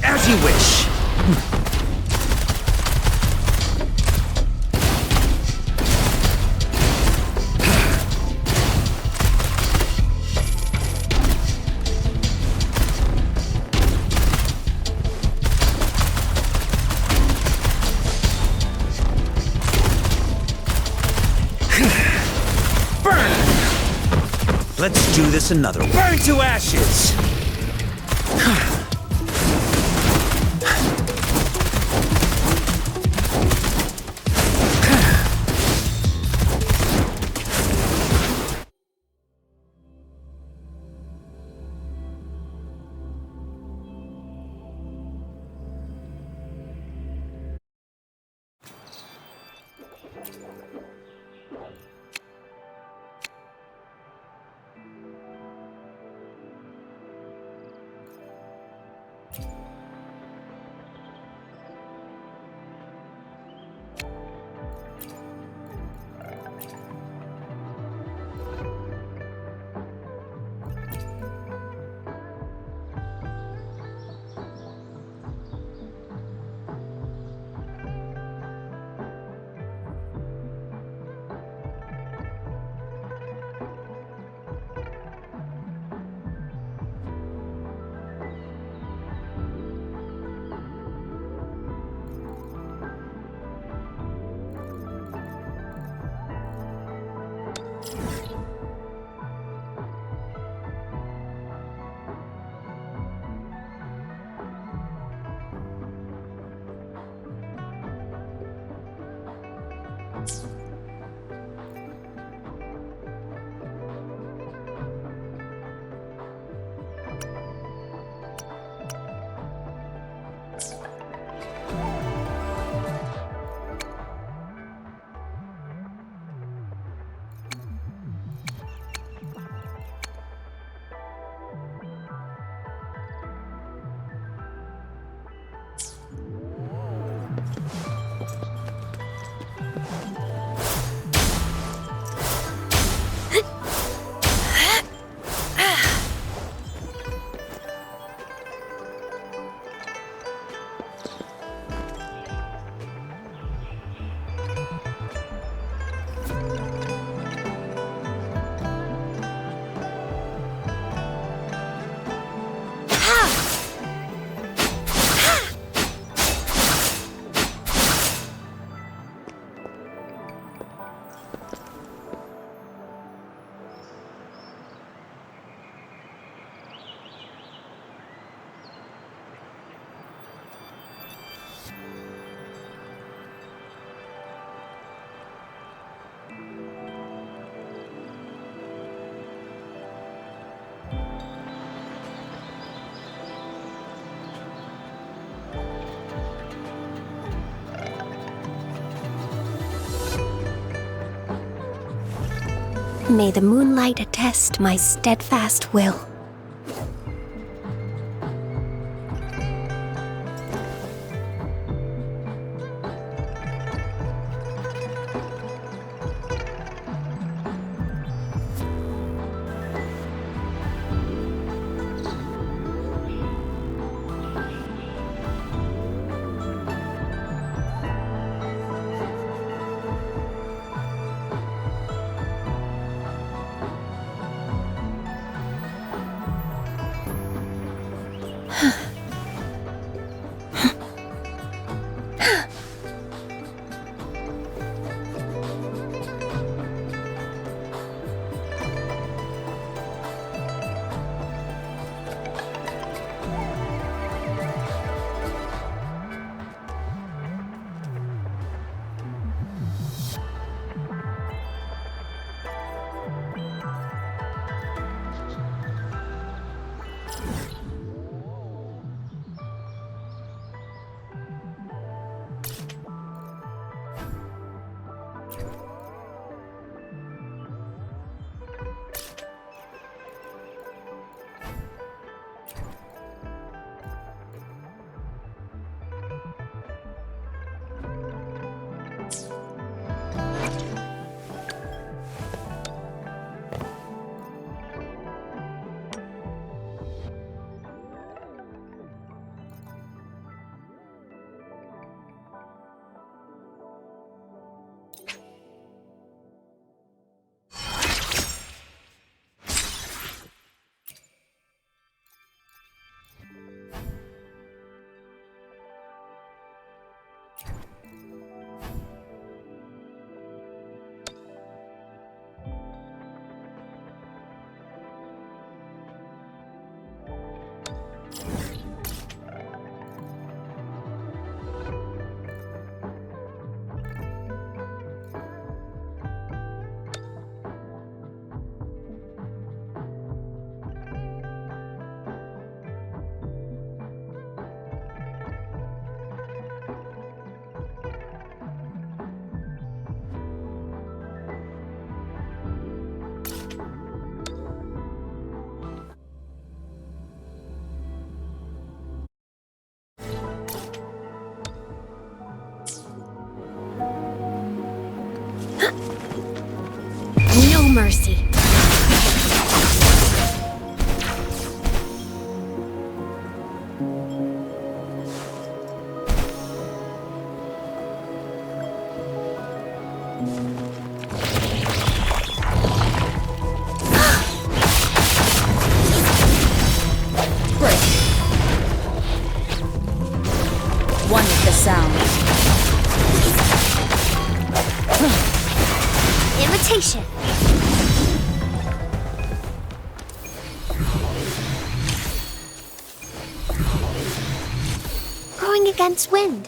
As you wish. Burn! Let's do this another way. Burn to ashes! May the moonlight attest my steadfast will. No mercy. One with the sound. Imitation. Going against wind.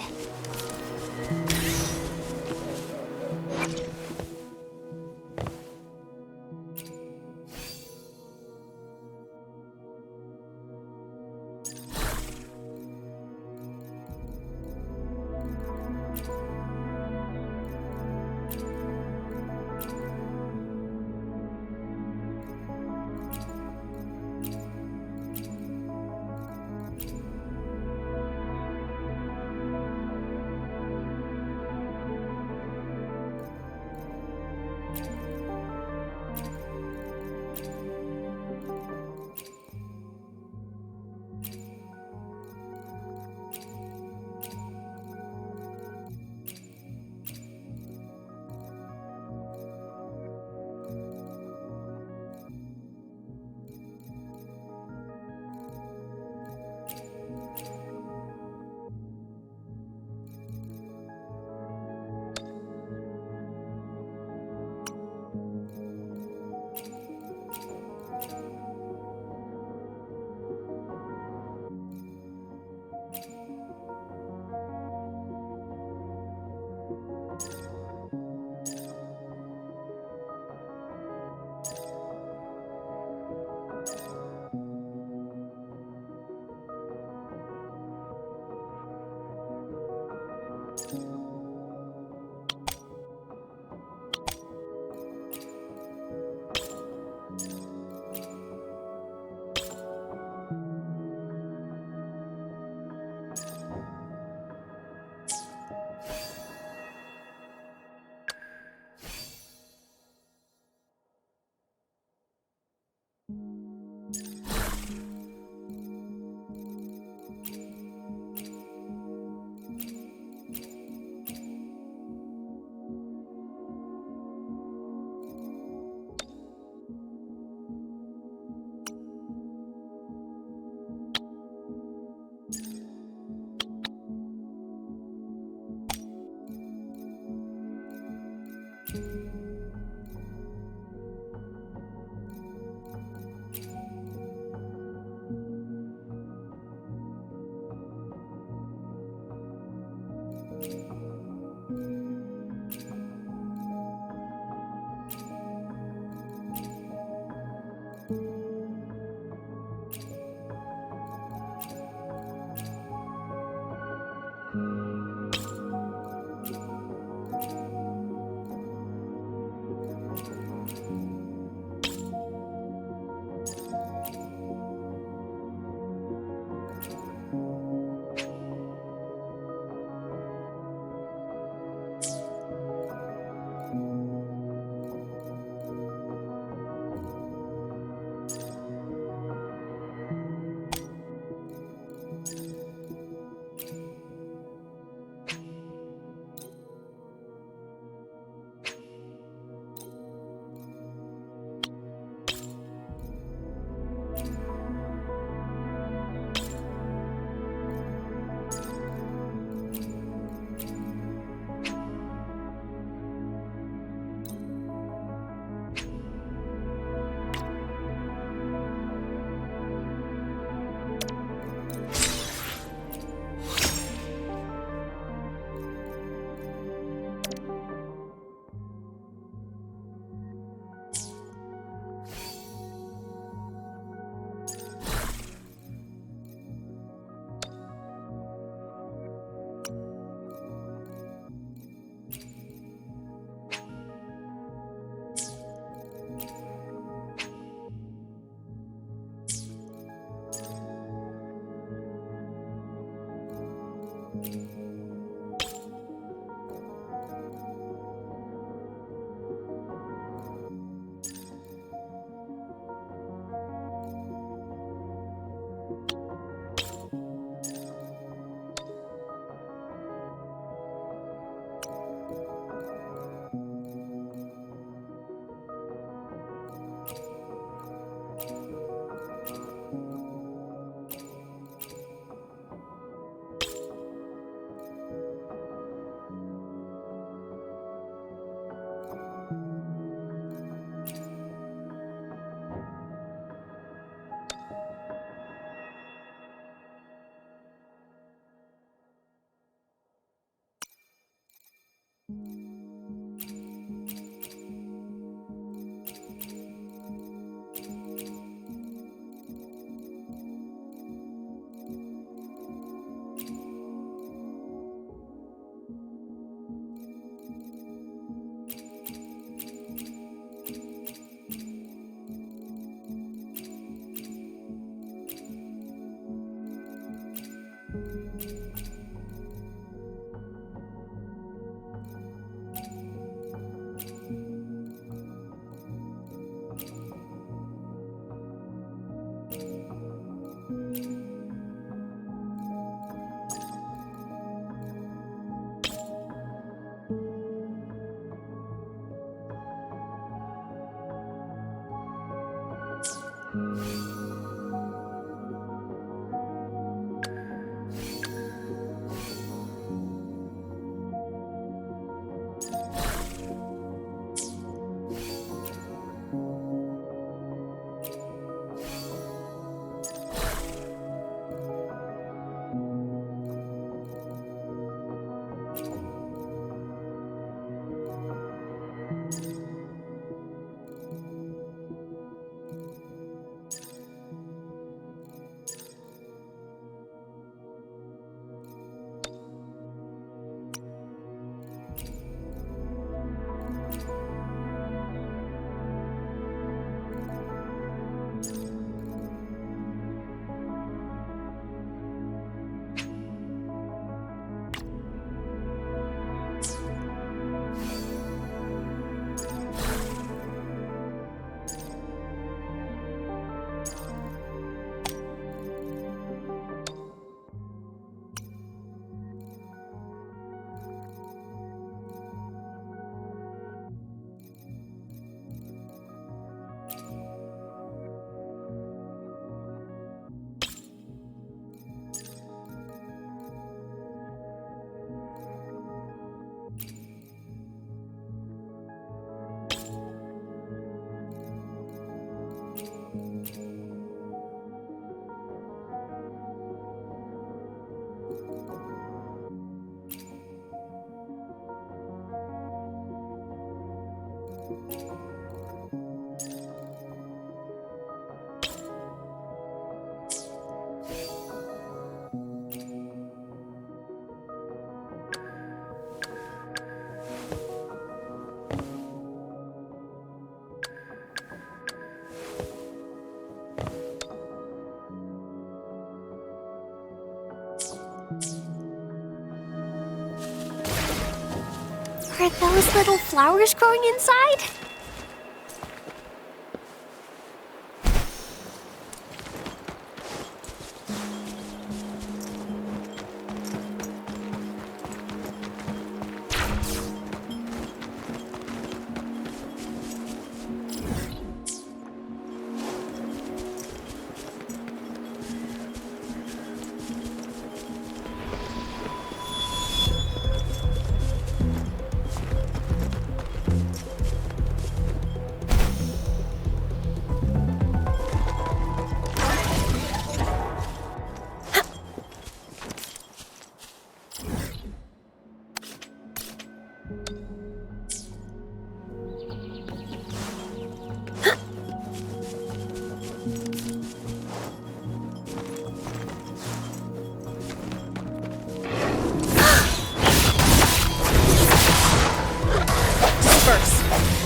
Are those little flowers growing inside?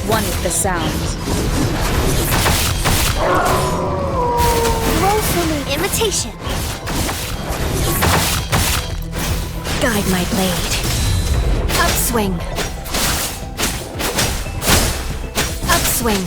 One with the sound. Roll for me. Imitation. Guide my blade. Upswing. Upswing.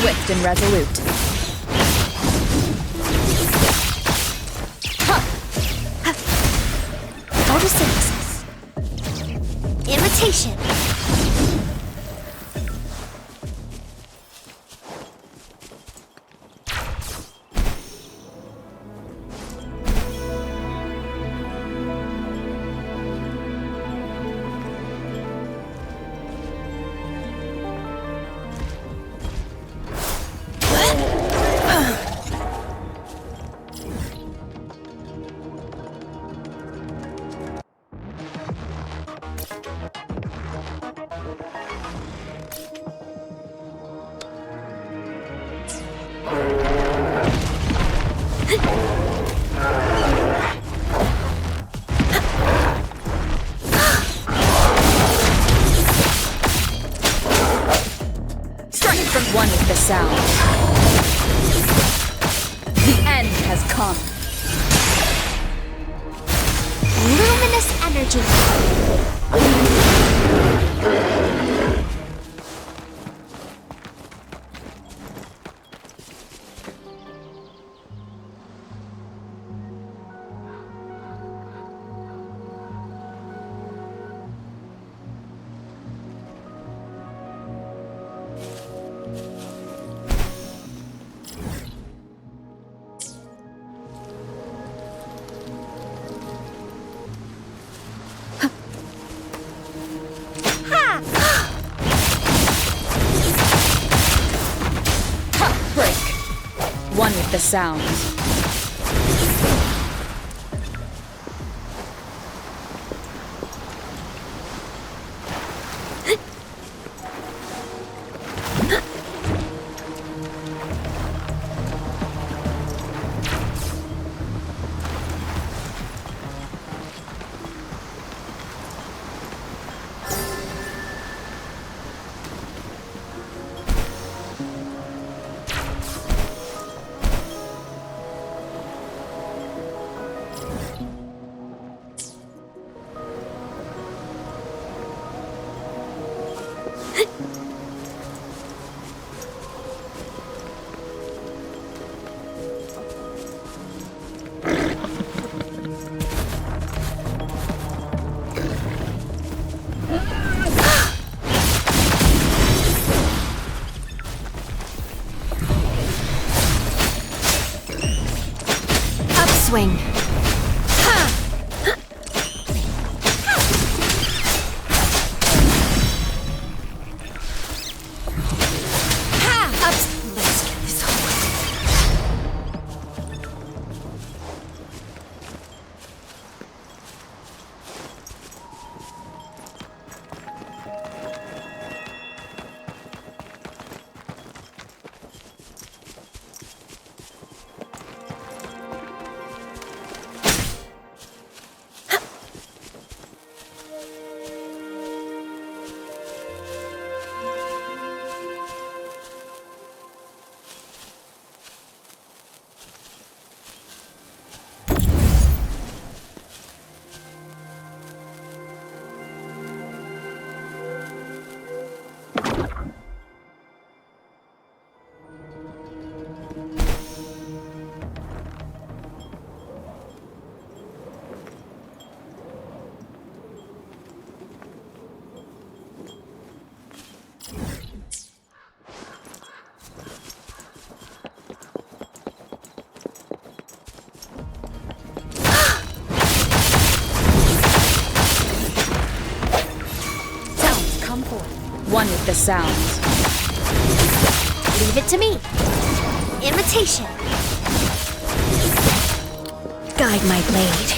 Swift and resolute. Photosynthesis. Imitation. One with the sound. The end has come. Luminous energy. Break. One with the sound. swing. Let's get this over. One with the sound. Leave it to me. Imitation. Guide my blade.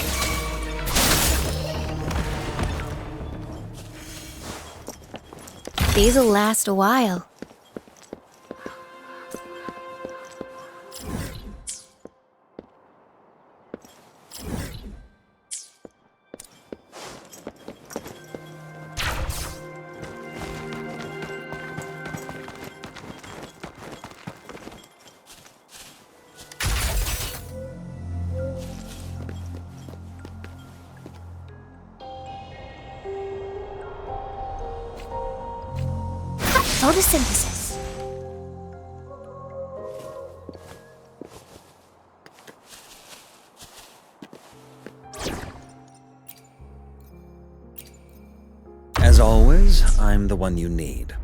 These'll last a while. Photosynthesis. As always, I'm the one you need.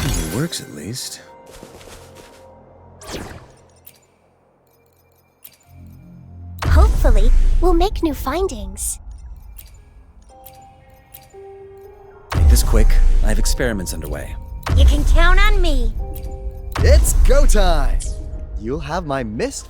It works at least. Hopefully, we'll make new findings. Make this quick. I have experiments underway. You can count on me. It's go time! You'll have my miss.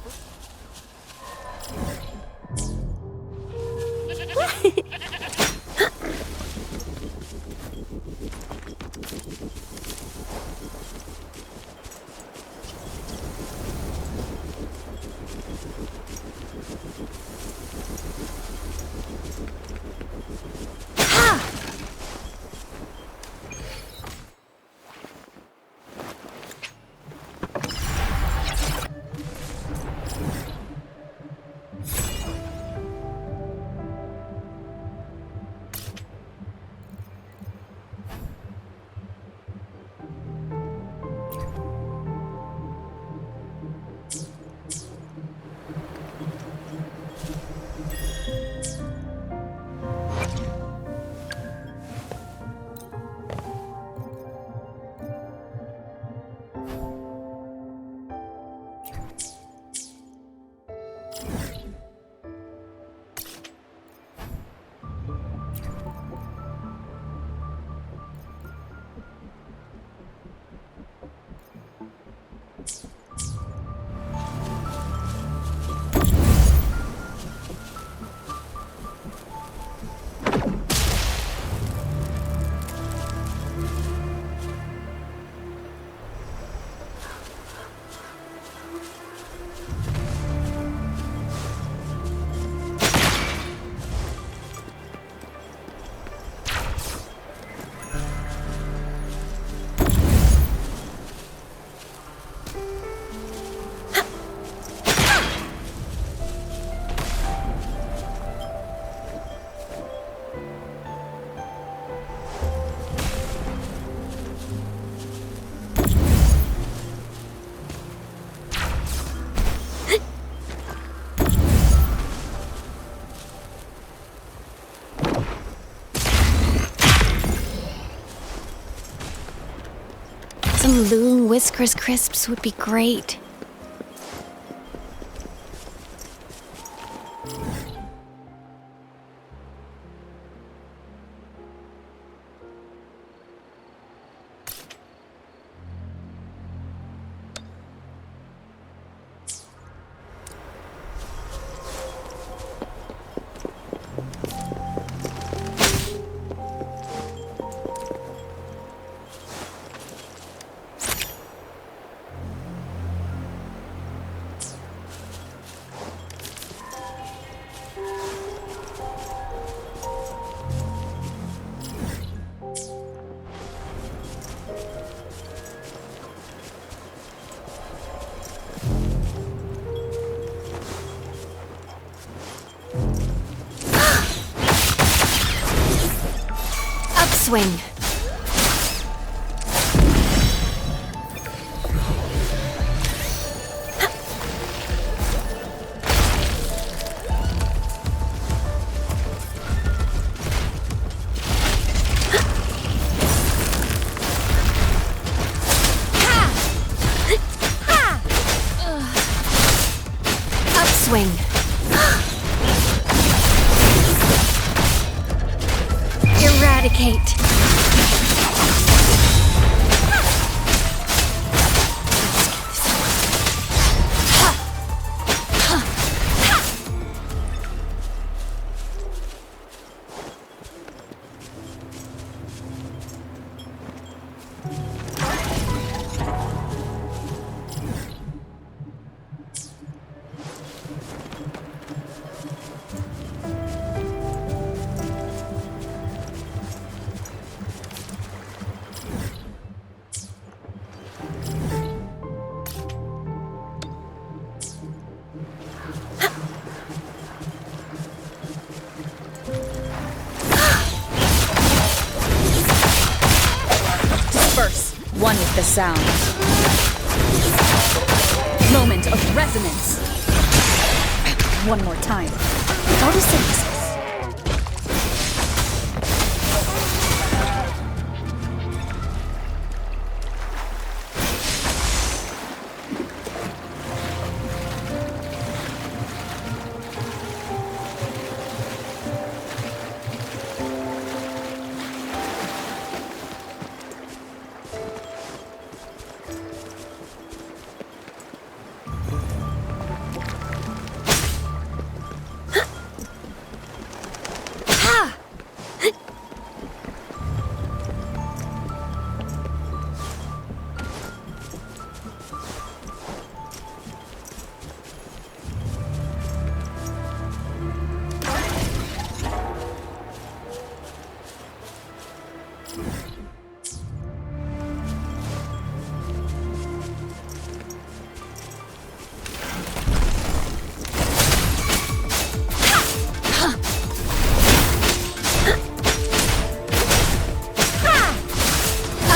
Some Loon Whiskers crisps would be great. Upswing. Upswing. Eradicate. One with the sound. Moment of resonance. One more time. Photosynthesis.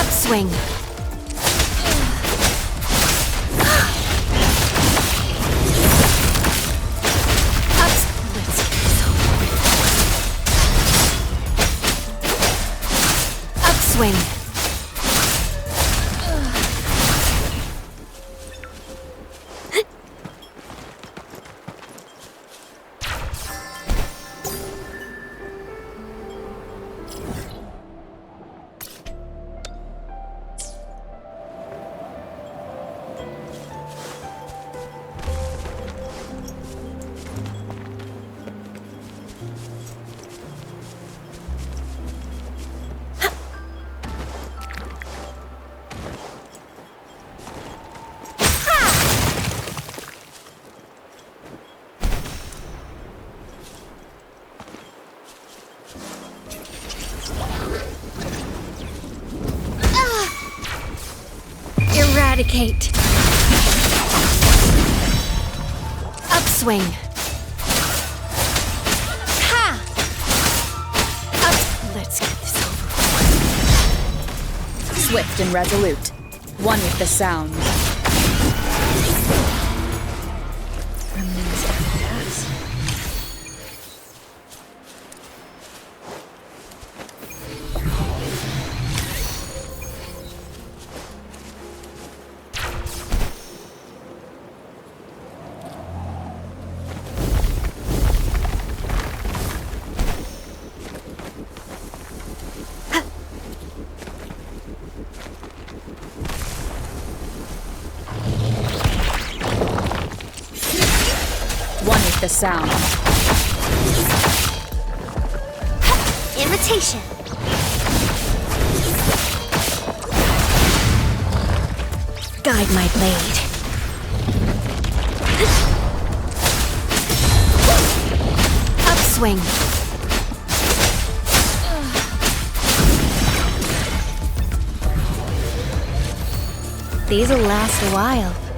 Upswing. Upswing. Eradicate. Upswing. Ha! Up. Let's get this over with. Swift and resolute. One with the sound. Remains of the past. the sound. Imitation. Guide my blade. Upswing. These'll last a while.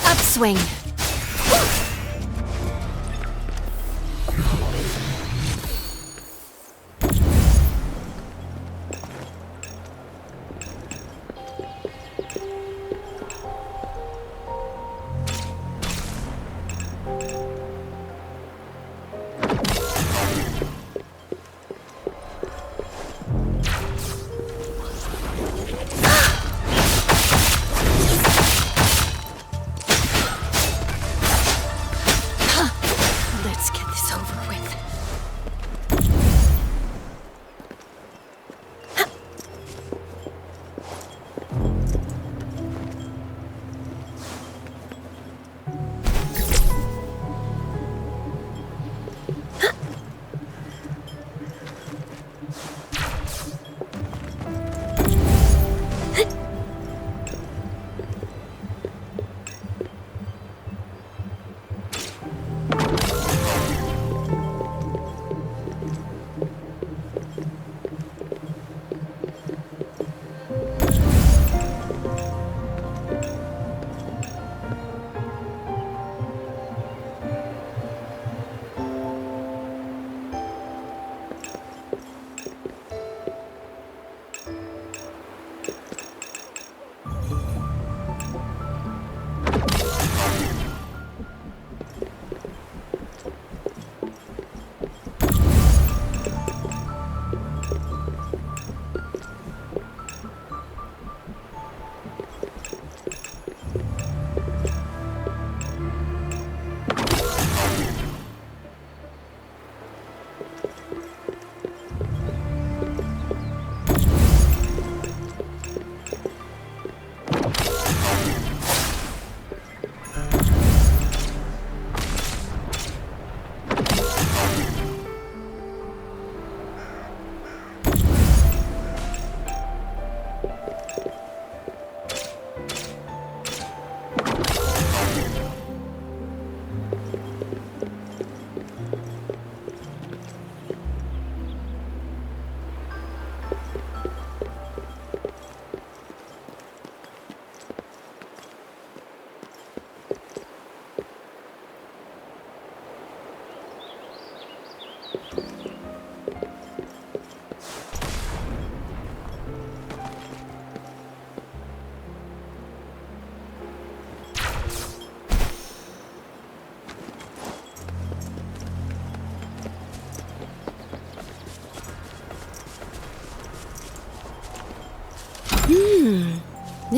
Upswing.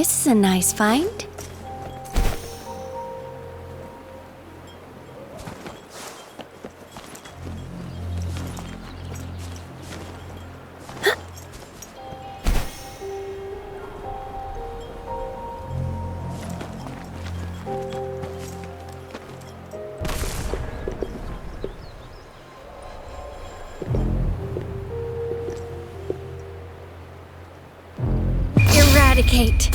This is a nice find. Eradicate.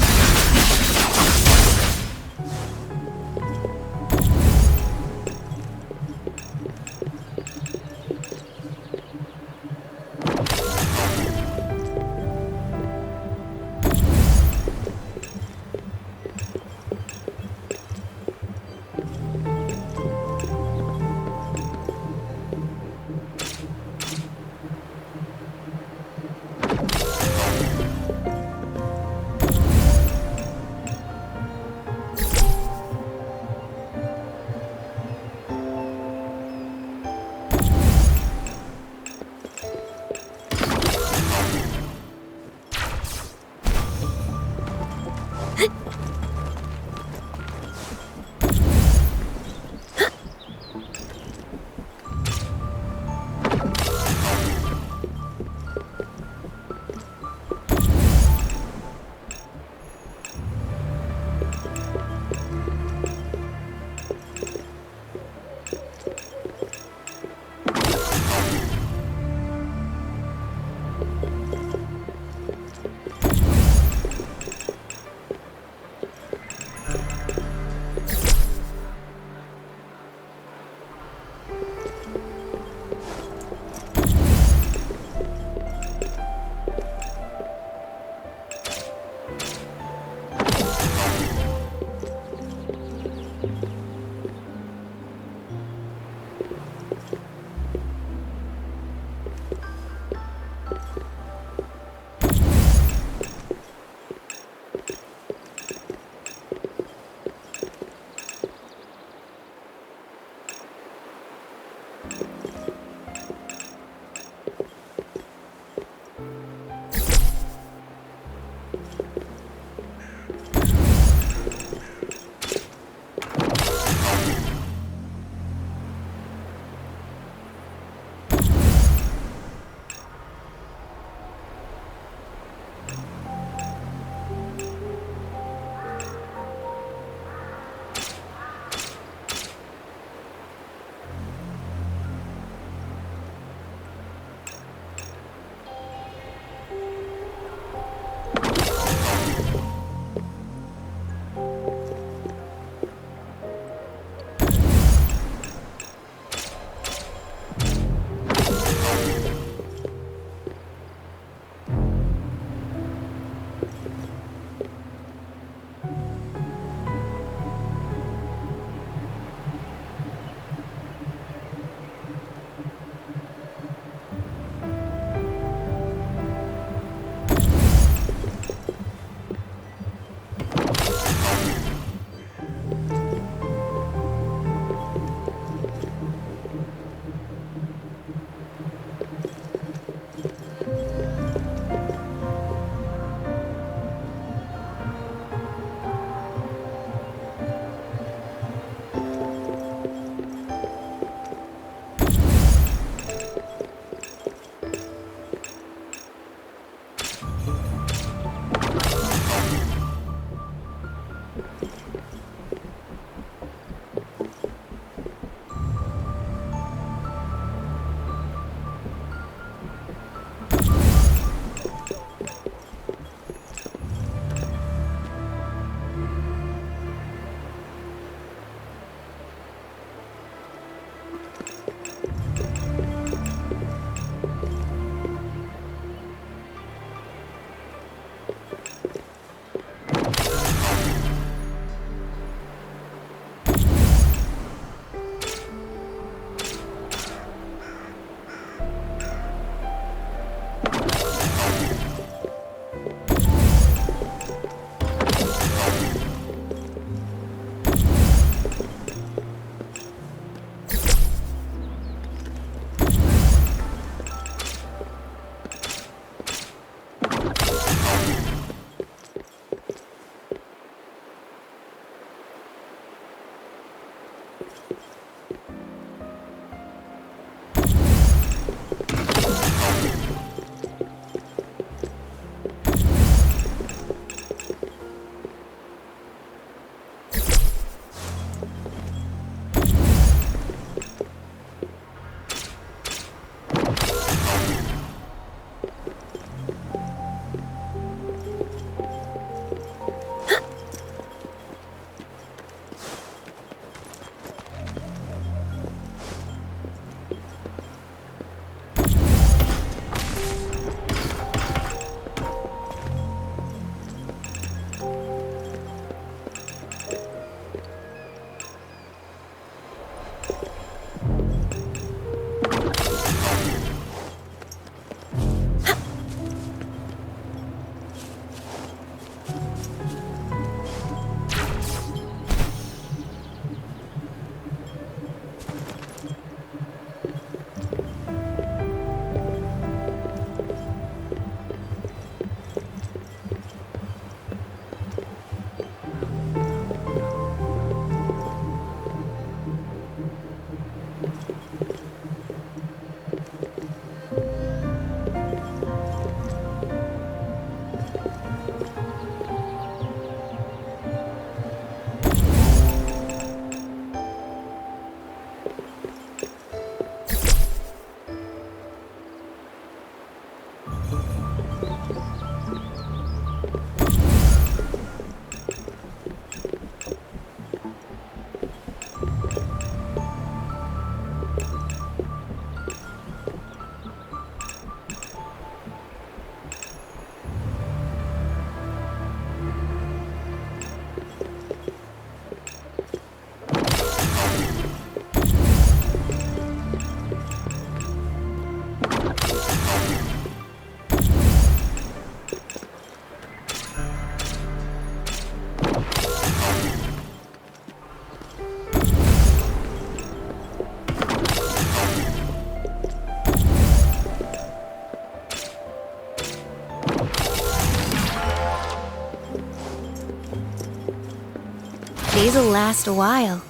They'll last a while.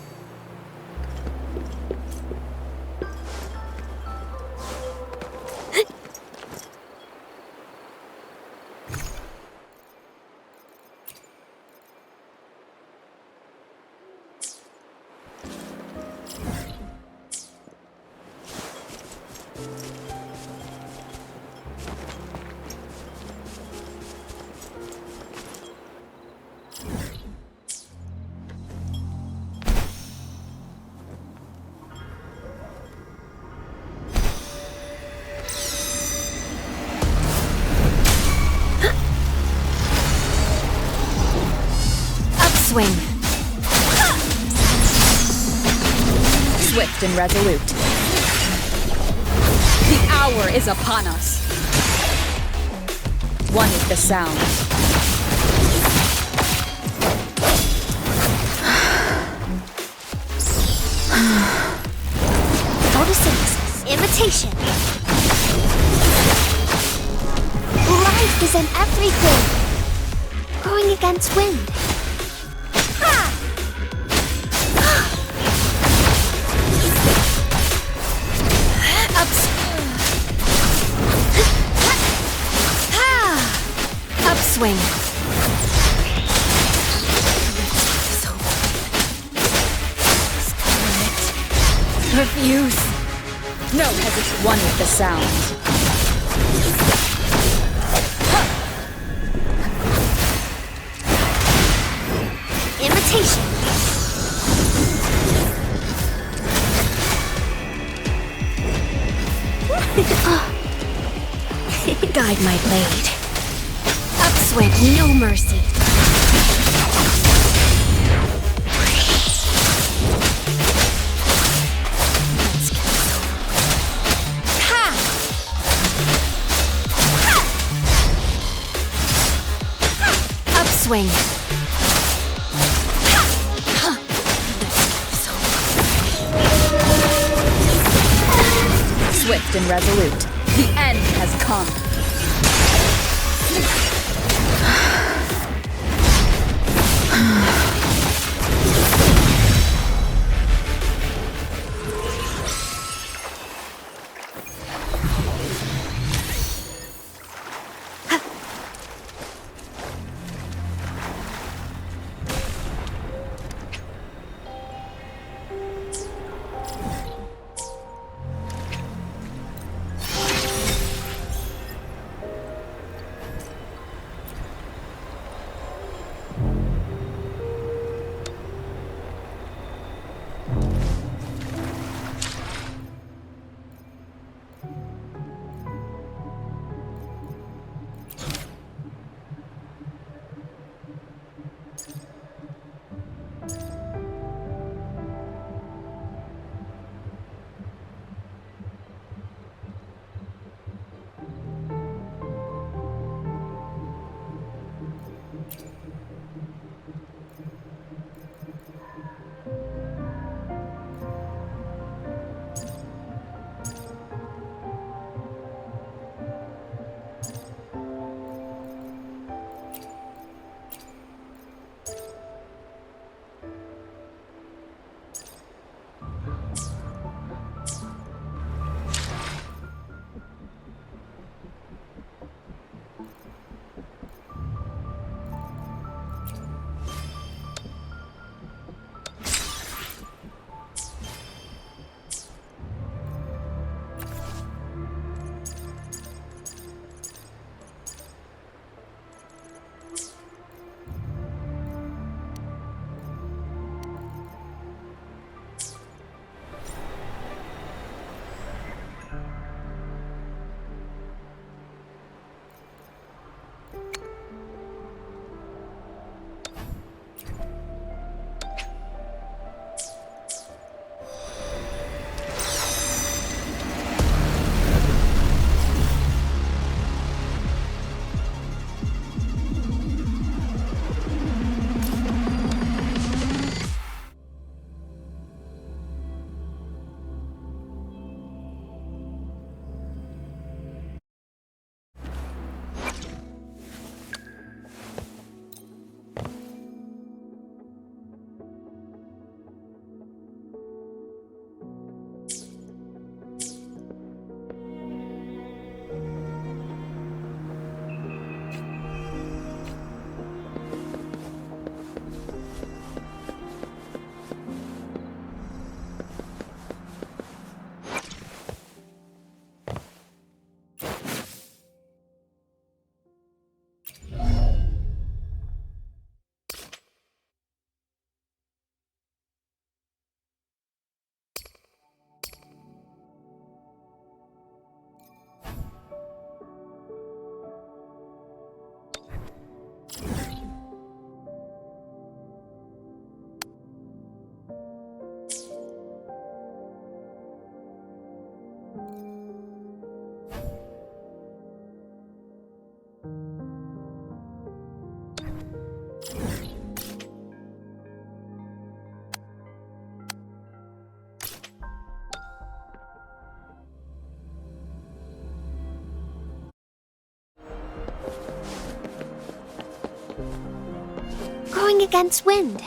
Swing. Swift and resolute. The hour is upon us. One with the sound. Photosynthesis. Imitation. Life is in everything. Growing against wind. Upswing. Refuse. No hesitation. One with the sound. Imitation. Guide my blade. Upswing, no mercy. Upswing. Swift and resolute. The end has come. against wind.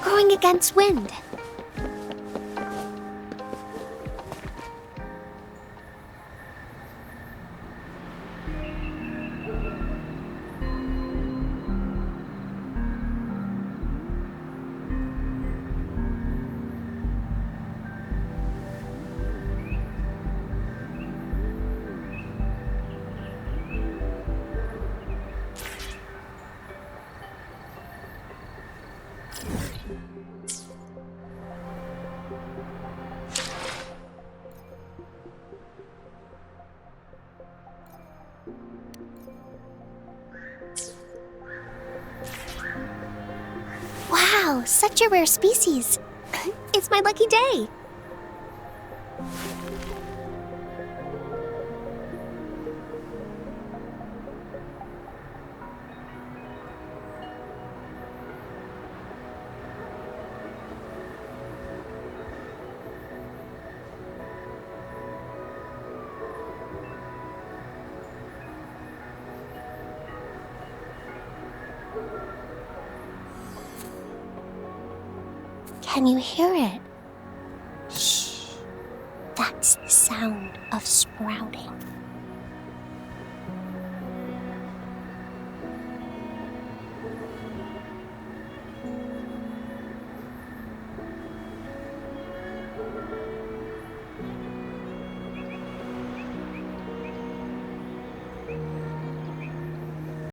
Going against wind. Wow, such a rare species. It's my lucky day. Can you hear it? Shh. That's the sound of sprouting.